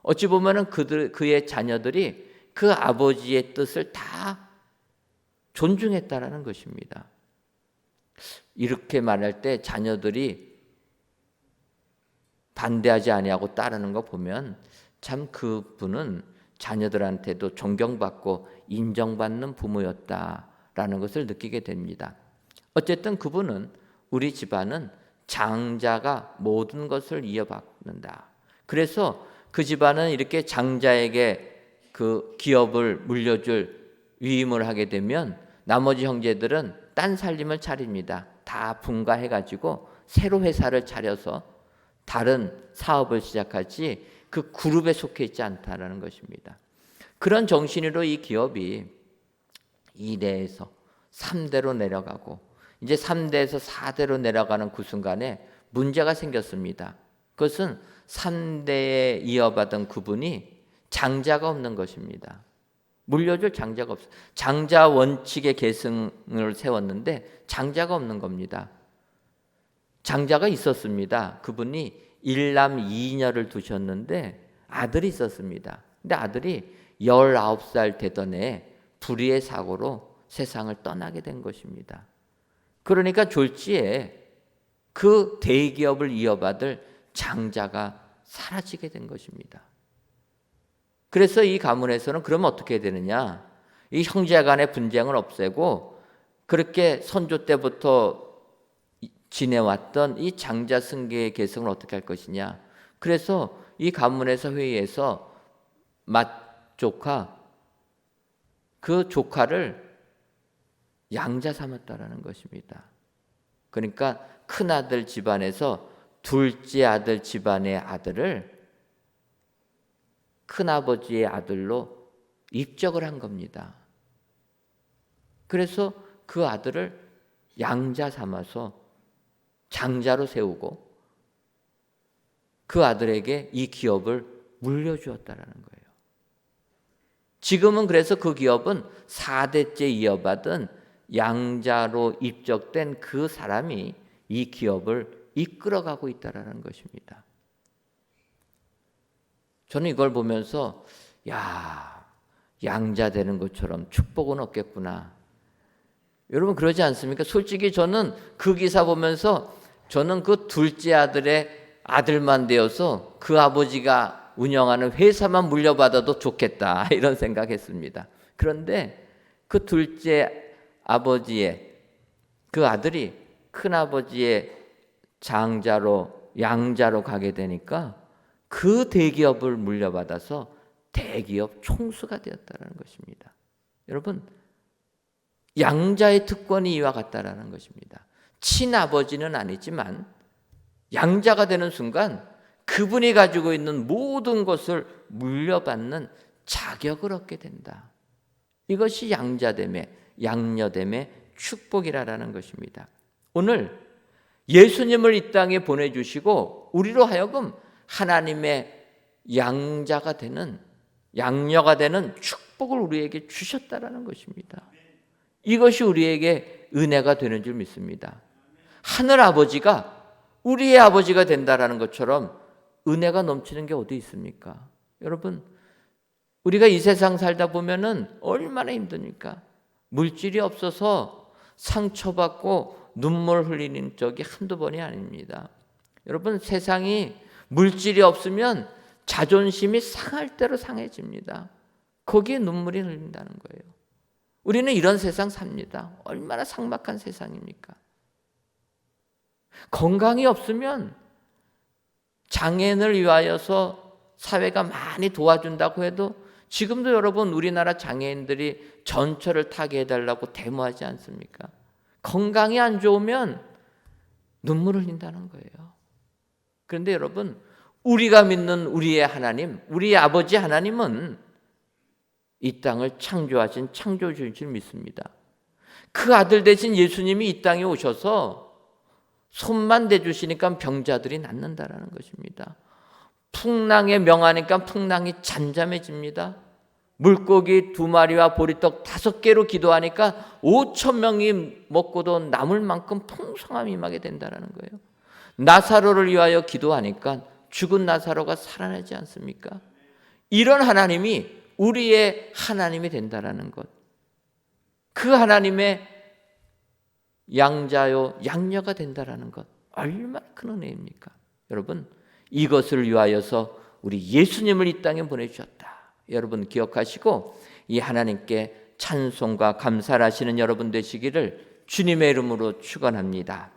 어찌 보면은 그의 자녀들이 그 아버지의 뜻을 다 존중했다라는 것입니다. 이렇게 말할 때 자녀들이 반대하지 아니하고 따르는 거 보면 참 그분은 자녀들한테도 존경받고 인정받는 부모였다라는 것을 느끼게 됩니다. 어쨌든 그분은 우리 집안은 장자가 모든 것을 이어받는다. 그래서 그 집안은 이렇게 장자에게 그 기업을 물려줄 위임을 하게 되면 나머지 형제들은 딴 살림을 차립니다. 다 분가해가지고 새로 회사를 차려서 다른 사업을 시작하지 그 그룹에 속해 있지 않다라는 것입니다. 그런 정신으로 이 기업이 2대에서 3대로 내려가고 이제 3대에서 4대로 내려가는 그 순간에 문제가 생겼습니다. 그것은 3대에 이어받은 그분이 장자가 없는 것입니다. 물려줄 장자가 없어요. 장자 원칙의 계승을 세웠는데 장자가 없는 겁니다. 장자가 있었습니다. 그분이 일남 2녀를 두셨는데 아들이 있었습니다. 근데 아들이 19살 되던 해에 불의의 사고로 세상을 떠나게 된 것입니다. 그러니까 졸지에 그 대기업을 이어받을 장자가 사라지게 된 것입니다. 그래서 이 가문에서는 그러면 어떻게 되느냐? 이 형제 간의 분쟁을 없애고 그렇게 선조 때부터 지내왔던 이 장자 승계의 계승을 어떻게 할 것이냐? 그래서 이 가문에서 회의에서 맏조카 그 조카를 양자 삼았다라는 것입니다. 그러니까 큰아들 집안에서 둘째 아들 집안의 아들을 큰아버지의 아들로 입적을 한 겁니다. 그래서 그 아들을 양자 삼아서 장자로 세우고 그 아들에게 이 기업을 물려주었다라는 거예요. 지금은 그래서 그 기업은 4대째 이어받은 양자로 입적된 그 사람이 이 기업을 이끌어가고 있다라는 것입니다. 저는 이걸 보면서 양자 되는 것처럼 축복은 없겠구나. 여러분 그러지 않습니까? 솔직히 저는 그 기사 보면서 저는 그 둘째 아들의 아들만 되어서 그 아버지가 운영하는 회사만 물려받아도 좋겠다 이런 생각했습니다. 그런데 그 둘째 아버지의 그 아들이 큰아버지의 장자로 양자로 가게 되니까 그 대기업을 물려받아서 대기업 총수가 되었다는 것입니다. 여러분 양자의 특권이 이와 같다라는 것입니다. 친아버지는 아니지만 양자가 되는 순간 그분이 가지고 있는 모든 것을 물려받는 자격을 얻게 된다. 이것이 양자됨의 양녀됨의 축복이라는 것입니다. 오늘 예수님을 이 땅에 보내주시고 우리로 하여금 하나님의 양자가 되는 양녀가 되는 축복을 우리에게 주셨다라는 것입니다. 이것이 우리에게 은혜가 되는 줄 믿습니다. 하늘 아버지가 우리의 아버지가 된다라는 것처럼 은혜가 넘치는 게 어디 있습니까? 여러분 우리가 이 세상 살다 보면은 얼마나 힘드니까 물질이 없어서 상처받고 눈물 흘리는 적이 한두 번이 아닙니다. 여러분 세상이 물질이 없으면 자존심이 상할 대로 상해집니다. 거기에 눈물이 흘린다는 거예요. 우리는 이런 세상 삽니다. 얼마나 삭막한 세상입니까? 건강이 없으면 장애인을 위하여서 사회가 많이 도와준다고 해도 지금도 여러분 우리나라 장애인들이 전철을 타게 해달라고 데모하지 않습니까? 건강이 안 좋으면 눈물을 흘린다는 거예요. 그런데 여러분 우리가 믿는 우리의 하나님, 우리의 아버지 하나님은 이 땅을 창조하신 창조주인 줄 믿습니다. 그 아들 대신 예수님이 이 땅에 오셔서 손만 대주시니까 병자들이 낫는다라는 것입니다. 풍랑에 명하니까 풍랑이 잠잠해집니다. 물고기 2마리와 보리떡 5개로 기도하니까 5,000명이 먹고도 남을 만큼 풍성함이 임하게 된다는 거예요. 나사로를 위하여 기도하니까 죽은 나사로가 살아나지 않습니까? 이런 하나님이 우리의 하나님이 된다는 것. 그 하나님의 양자요 양녀가 된다라는 것 얼마나 큰 은혜입니까? 여러분, 이것을 위하여서 우리 예수님을 이 땅에 보내주셨다. 여러분 기억하시고 이 하나님께 찬송과 감사를 하시는 여러분 되시기를 주님의 이름으로 축원합니다.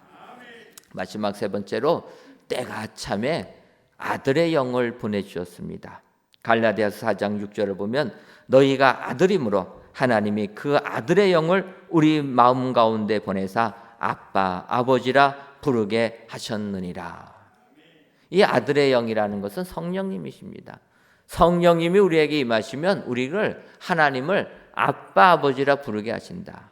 마지막 세 번째로 때가 참에 아들의 영을 보내주셨습니다. 갈라디아서 4장 6절을 보면 너희가 아들임으로 하나님이 그 아들의 영을 우리 마음 가운데 보내사 아빠, 아버지라 부르게 하셨느니라. 이 아들의 영이라는 것은 성령님이십니다. 성령님이 우리에게 임하시면 우리를 하나님을 아빠, 아버지라 부르게 하신다.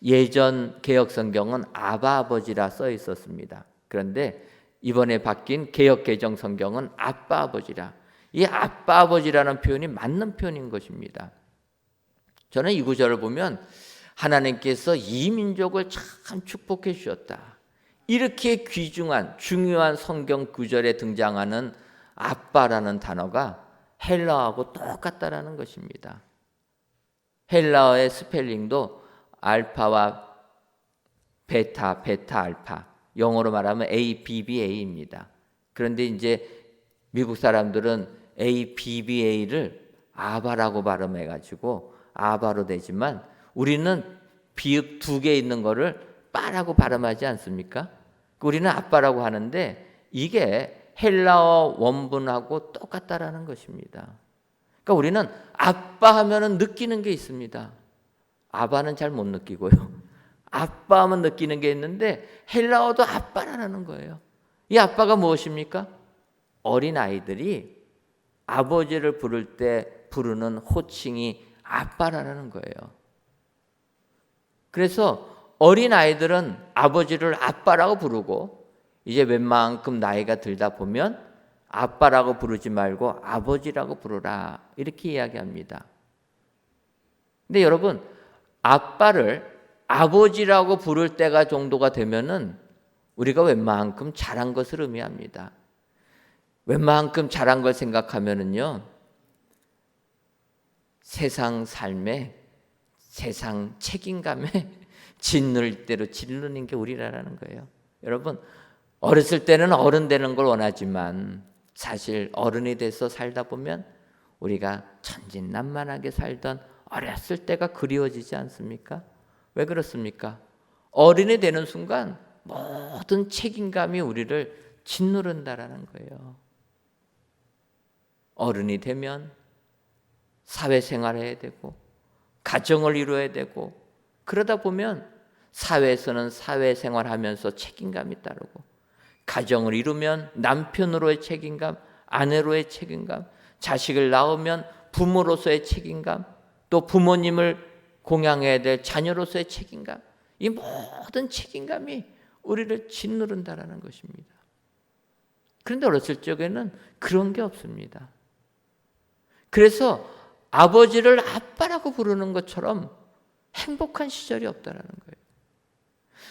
예전 개역 성경은 아바, 아버지라 써 있었습니다. 그런데 이번에 바뀐 개역 개정 성경은 아빠, 아버지라. 이 아빠, 아버지라는 표현이 맞는 표현인 것입니다. 저는 이 구절을 보면 하나님께서 이 민족을 참 축복해 주셨다. 이렇게 귀중한 중요한 성경 구절에 등장하는 아빠라는 단어가 헬라어하고 똑같다라는 것입니다. 헬라어의 스펠링도 알파와 베타, 베타, 알파, 영어로 말하면 ABBA입니다. 그런데 이제 미국 사람들은 ABBA를 아바라고 발음해가지고 아바로 되지만 우리는 비읍 2개 있는 거를 빠라고 발음하지 않습니까? 우리는 아빠라고 하는데 이게 헬라어 원문하고 똑같다라는 것입니다. 그러니까 우리는 아빠 하면은 느끼는 게 있습니다. 아바는 잘 못 느끼고요. 아빠 하면 느끼는 게 있는데 헬라어도 아빠라는 거예요. 이 아빠가 무엇입니까? 어린 아이들이 아버지를 부를 때 부르는 호칭이 아빠라는 거예요. 그래서 어린 아이들은 아버지를 아빠라고 부르고 이제 웬만큼 나이가 들다 보면 아빠라고 부르지 말고 아버지라고 부르라 이렇게 이야기합니다. 근데 여러분, 아빠를 아버지라고 부를 때가 정도가 되면은 우리가 웬만큼 잘한 것을 의미합니다. 웬만큼 잘한 걸 생각하면은요, 세상 삶에, 세상 책임감에 짓눌 대로 짓누는 게 우리라는 거예요. 여러분, 어렸을 때는 어른 되는 걸 원하지만 사실 어른이 돼서 살다 보면 우리가 천진난만하게 살던 어렸을 때가 그리워지지 않습니까? 왜 그렇습니까? 어른이 되는 순간 모든 책임감이 우리를 짓누른다라는 거예요. 어른이 되면 사회생활을 해야 되고 가정을 이루어야 되고 그러다 보면 사회에서는 사회생활하면서 책임감이 따르고 가정을 이루면 남편으로의 책임감, 아내로의 책임감, 자식을 낳으면 부모로서의 책임감, 또 부모님을 공양해야 될 자녀로서의 책임감, 이 모든 책임감이 우리를 짓누른다라는 것입니다. 그런데 어렸을 적에는 그런 게 없습니다. 그래서 아버지를 아빠라고 부르는 것처럼 행복한 시절이 없다라는 거예요.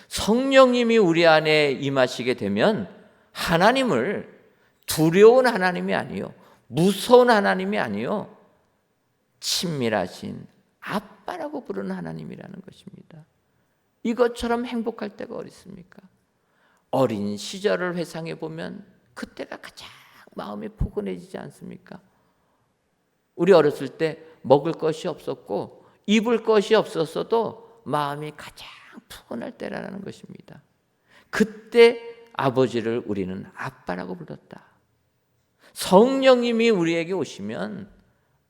성령님이 우리 안에 임하시게 되면 하나님을 두려운 하나님이 아니요, 무서운 하나님이 아니요, 친밀하신 아빠라고 부르는 하나님이라는 것입니다. 이것처럼 행복할 때가 어디 있습니까? 어린 시절을 회상해 보면 그때가 가장 마음이 포근해지지 않습니까? 우리 어렸을 때 먹을 것이 없었고 입을 것이 없었어도 마음이 가장 푸근할 때라는 것입니다. 그때 아버지를 우리는 아빠라고 불렀다. 성령님이 우리에게 오시면,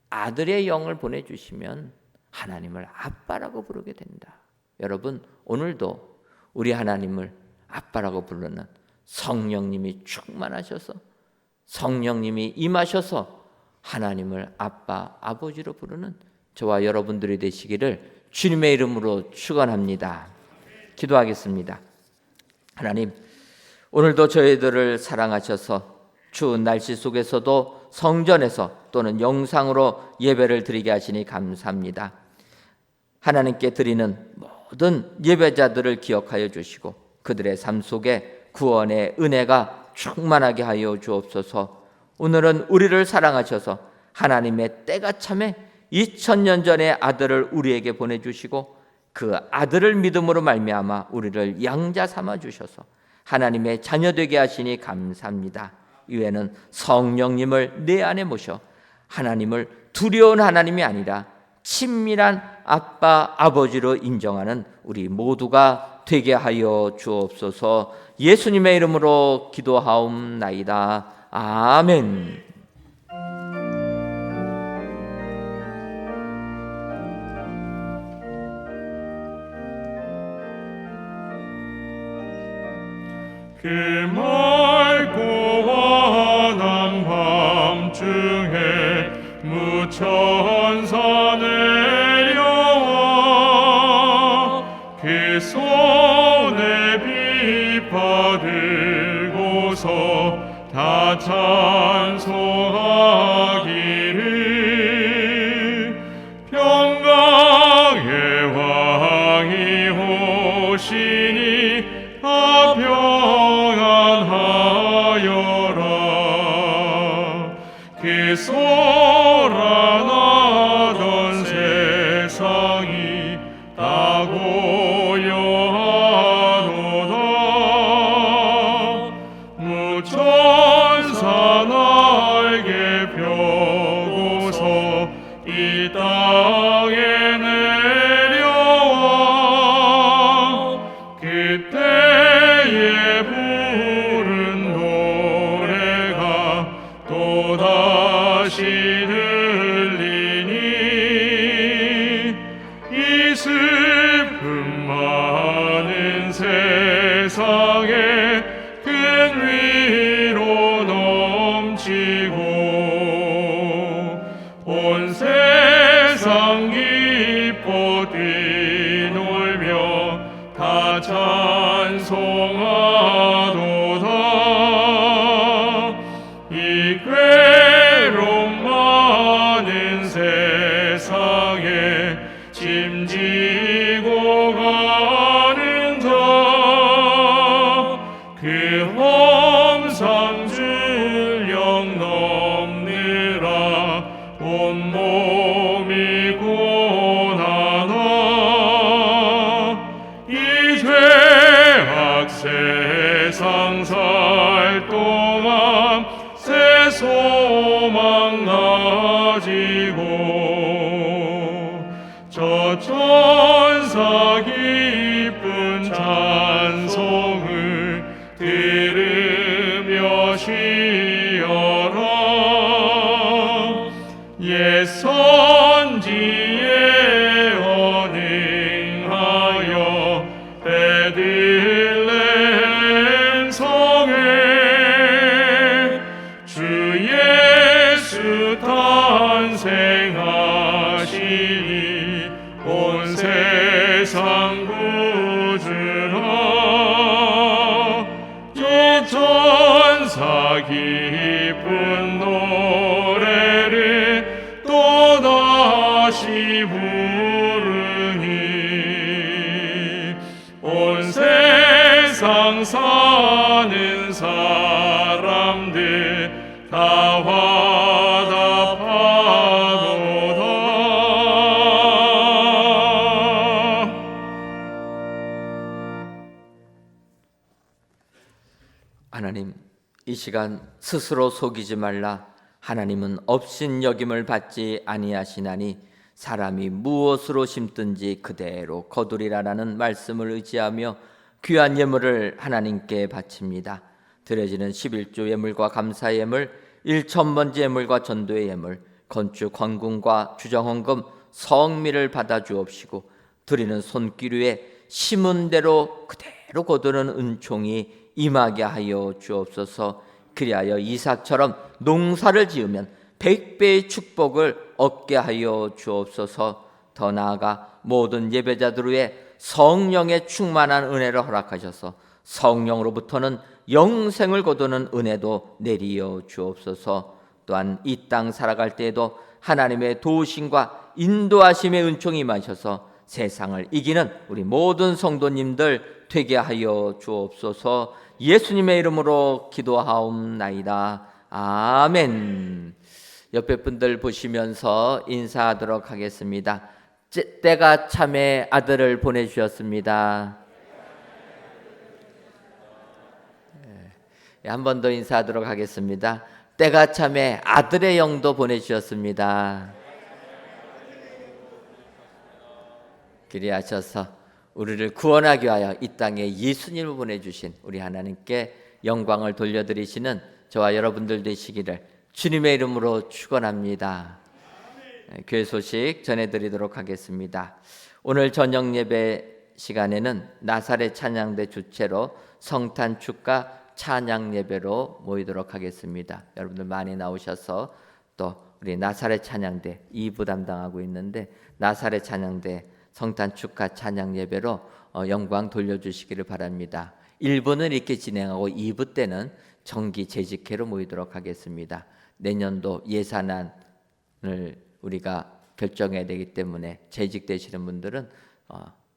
아들의 영을 보내주시면 하나님을 아빠라고 부르게 된다. 여러분, 오늘도 우리 하나님을 아빠라고 부르는 성령님이 충만하셔서, 성령님이 임하셔서 하나님을 아빠, 아버지로 부르는 저와 여러분들이 되시기를 주님의 이름으로 축원합니다. 기도하겠습니다. 하나님, 오늘도 저희들을 사랑하셔서 추운 날씨 속에서도 성전에서 또는 영상으로 예배를 드리게 하시니 감사합니다. 하나님께 드리는 모든 예배자들을 기억하여 주시고 그들의 삶 속에 구원의 은혜가 충만하게 하여 주옵소서. 오늘은 우리를 사랑하셔서 하나님의 때가 참에 2000년 전에 아들을 우리에게 보내주시고 그 아들을 믿음으로 말미암아 우리를 양자 삼아 주셔서 하나님의 자녀 되게 하시니 감사합니다. 이외에는 성령님을 내 안에 모셔 하나님을 두려운 하나님이 아니라 친밀한 아빠 아버지로 인정하는 우리 모두가 되게 하여 주옵소서. 예수님의 이름으로 기도하옵나이다. 아멘. 그 맑고 환한 밤중에 무천사 내려와 그 손에 빛 받들고서 다 찬송하기를 평강의 왕이 오시니 평안하여라. 그 소란하던 세상이 다 고요하도다. 무천사 날개 펴고서 이 땅에 내려와 그때에 부른 노래가 또다시 들리니 이 슬픔 많은 세상에 큰 위로 넘치고 온 세상 기뻐 뛰놀며 다 찬송하도다. 이 괴로움 많은 세상에 짐지고 가는 자 그 험상 줄령 넘느라 온몸이 고난하 이 죄악 세상 살 동안 새 소망 가지고 저 천사 기쁜 찬송을 들으며 쉬어라. 옛 선지에 언행하여 베들레헴 성에 주 예수 탄생하시니 온 세상 구주라. 저 천사 기쁜 노래를 또다시 부르니 온 세상 사는 사람들 다 화답하도다. 하나님, 이 시간 스스로 속이지 말라. 하나님은 업신여김을 받지 아니하시나니 사람이 무엇으로 심든지 그대로 거두리라라는 말씀을 의지하며 귀한 예물을 하나님께 바칩니다. 드려지는 11조 예물과 감사 예물, 1천번째 예물과 전도의 예물, 건축 헌금과 주정헌금, 성미를 받아 주옵시고 드리는 손기류에 심은 대로 그대로 거두는 은총이 임하게 하여 주옵소서. 그리하여 이삭처럼 농사를 지으면 100배의 축복을 얻게 하여 주옵소서. 더 나아가 모든 예배자들 위해 성령의 충만한 은혜를 허락하셔서 성령으로부터는 영생을 거두는 은혜도 내리어 주옵소서. 또한 이 땅 살아갈 때에도 하나님의 도우심과 인도하심의 은총이 임하셔서 세상을 이기는 우리 모든 성도님들 되게 하여 주옵소서. 예수님의 이름으로 기도하옵나이다. 아멘. 옆에 분들 보시면서 인사하도록 하겠습니다. 때가 참에 아들을 보내주셨습니다. 한 번 더 인사하도록 하겠습니다. 때가 참에 아들의 영도 보내주셨습니다. 그리하셔서 우리를 구원하기 위하여 이 땅에 예수님을 보내주신 우리 하나님께 영광을 돌려드리시는 저와 여러분들 되시기를 주님의 이름으로 축원합니다. 교회 소식 전해드리도록 하겠습니다. 오늘 저녁 예배 시간에는 나사렛 찬양대 주최로 성탄 축가 찬양 예배로 모이도록 하겠습니다. 여러분들 많이 나오셔서 또 우리 나사렛 찬양대 2부 담당하고 있는데 나사렛 찬양대 성탄 축가 찬양 예배로 영광 돌려주시기를 바랍니다. 1부는 이렇게 진행하고 2부 때는 정기 재직회로 모이도록 하겠습니다. 내년도 예산안을 우리가 결정해야 되기 때문에 재직되시는 분들은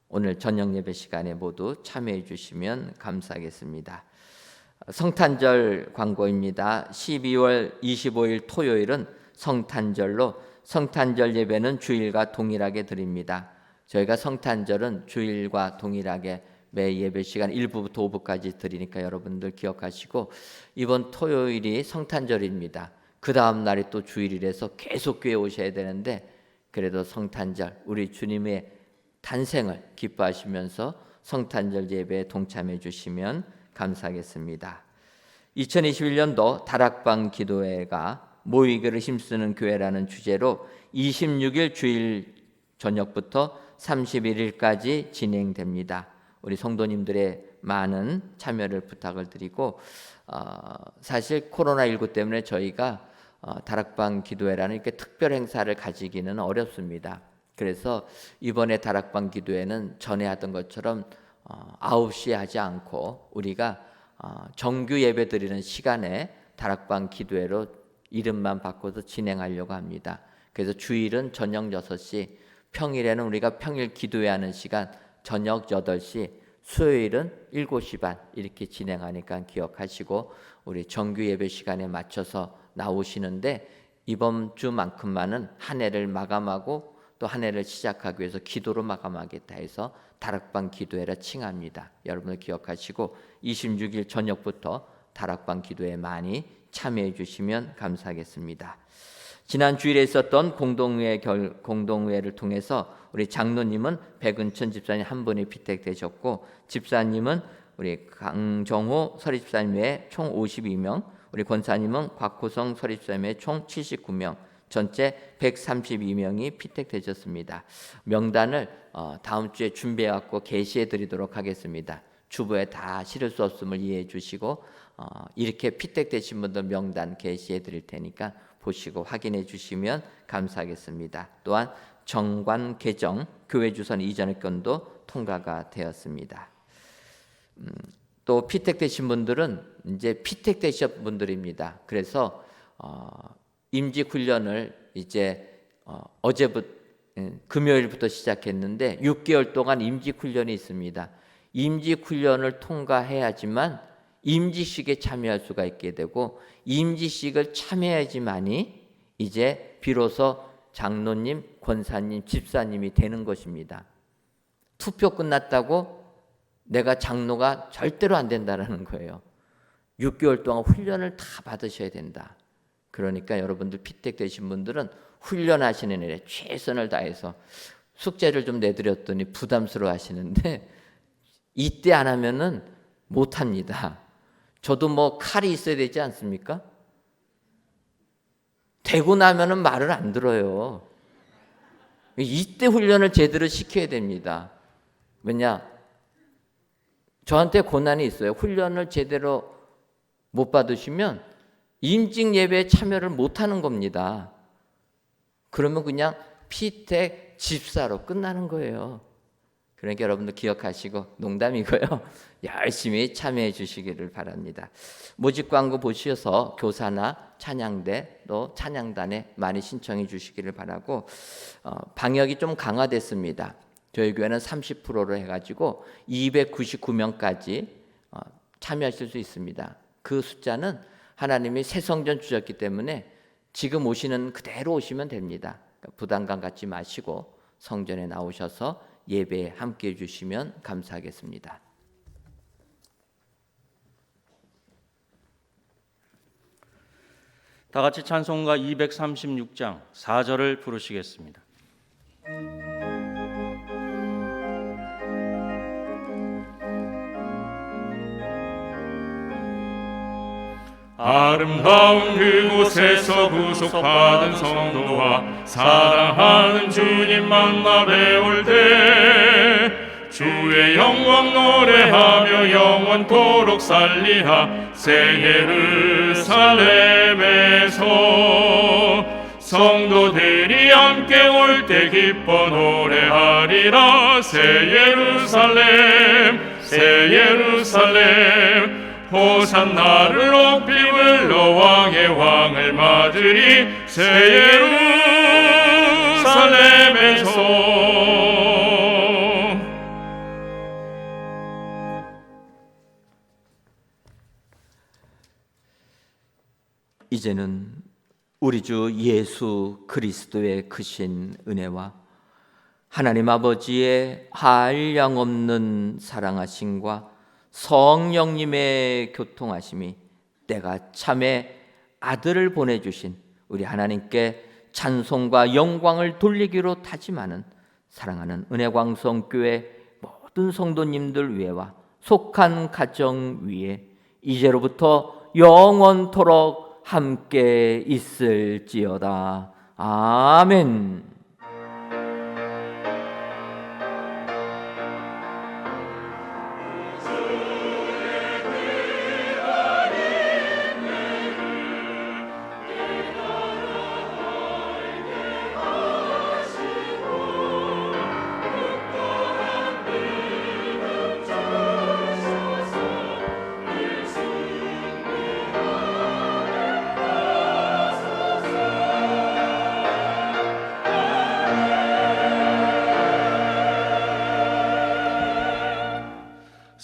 오늘 저녁 예배 시간에 모두 참여해 주시면 감사하겠습니다. 성탄절 광고입니다. 12월 25일 토요일은 성탄절로 성탄절 예배는 주일과 동일하게 드립니다. 저희가 성탄절은 주일과 동일하게 매 예배 시간 1부부터 5부까지 드리니까 여러분들 기억하시고 이번 토요일이 성탄절입니다. 그 다음 날이 또 주일이라서 계속 교회 오셔야 되는데 그래도 성탄절 우리 주님의 탄생을 기뻐하시면서 성탄절 예배에 동참해 주시면 감사하겠습니다. 2021년도 다락방 기도회가 모이기를 힘쓰는 교회라는 주제로 26일 주일 저녁부터 31일까지 진행됩니다. 우리 성도님들의 많은 참여를 부탁을 드리고 사실 코로나19 때문에 저희가 다락방 기도회라는 이렇게 특별 행사를 가지기는 어렵습니다. 그래서 이번에 다락방 기도회는 전에 하던 것처럼 9시에 하지 않고 우리가 정규 예배 드리는 시간에 다락방 기도회로 이름만 바꿔서 진행하려고 합니다. 그래서 주일은 저녁 6시, 평일에는 우리가 평일 기도회하는 시간 저녁 8시, 수요일은 7시 반 이렇게 진행하니까 기억하시고 우리 정규 예배 시간에 맞춰서 나오시는데 이번 주만큼만은 한 해를 마감하고 또 한 해를 시작하기 위해서 기도로 마감하겠다 해서 다락방 기도회라 칭합니다. 여러분들 기억하시고 26일 저녁부터 다락방 기도회에 많이 참여해 주시면 감사하겠습니다. 지난 주일에 있었던 공동회를 통해서 우리 장로님은 백은천 집사님 한 분이 피택되셨고 집사님은 우리 강정호 서리집사님 외에 총 52명, 우리 권사님은 곽호성 서리집사님 외에 총 79명, 전체 132명이 피택되셨습니다. 명단을 다음 주에 준비해 갖고 게시해 드리도록 하겠습니다. 주부에 다 실을 수 없음을 이해해 주시고 이렇게 피택되신 분들 명단 게시해 드릴 테니까 보시고 확인해 주시면 감사하겠습니다. 또한 정관 개정 교회 주선 이전의 건도 통과가 되었습니다. 또 피택되신 분들은 이제 피택되신 분들입니다. 그래서 임직 훈련을 이제 어제부터 금요일부터 시작했는데 6개월 동안 임직 훈련이 있습니다. 임직 훈련을 통과해야지만 임직식에 참여할 수가 있게 되고 임직식을 참여해야지만이 이제 비로소 장로님, 권사님, 집사님이 되는 것입니다. 투표 끝났다고 내가 장로가 절대로 안 된다라는 거예요. 6개월 동안 훈련을 다 받으셔야 된다. 그러니까 여러분들 피택되신 분들은 훈련하시는 일에 최선을 다해서 숙제를 좀 내드렸더니 부담스러워 하시는데 이때 안 하면은 못 합니다. 저도 뭐 칼이 있어야 되지 않습니까? 되고 나면은 말을 안 들어요. 이때 훈련을 제대로 시켜야 됩니다. 왜냐? 저한테 고난이 있어요. 훈련을 제대로 못 받으시면 임직 예배에 참여를 못 하는 겁니다. 그러면 그냥 피택 집사로 끝나는 거예요. 그러니까 여러분들 기억하시고 농담이고요. 열심히 참여해 주시기를 바랍니다. 모집 광고 보셔서 교사나 찬양대 또 찬양단에 많이 신청해 주시기를 바라고 방역이 좀 강화됐습니다. 저희 교회는 30%로 해가지고 299명까지 참여하실 수 있습니다. 그 숫자는 하나님이 새 성전 주셨기 때문에 지금 오시는 그대로 오시면 됩니다. 부담감 갖지 마시고 성전에 나오셔서 예배에 함께 해주시면 감사하겠습니다. 다 같이 찬송가 236장 4절을 부르시겠습니다. 아름다운 그곳에서 구속받은 성도와 사랑하는 주님 만나 배울 때 주의 영광 노래하며 영원토록 살리라. 새 예루살렘에서 성도들이 함께 올 때 기뻐 노래하리라. 새 예루살렘 새 예루살렘 호산나를 높이 불러 왕의 왕을 맞으리. 새 예루살렘에서 이제는 우리 주 예수 그리스도의 크신 은혜와 하나님 아버지의 한량없는 사랑하심과 성령님의 교통하심이 때가 참에 아들을 보내주신 우리 하나님께 찬송과 영광을 돌리기로 다짐하는 사랑하는 은혜광성교회 모든 성도님들 위에와 속한 가정 위에 이제로부터 영원토록 함께 있을지어다. 아멘.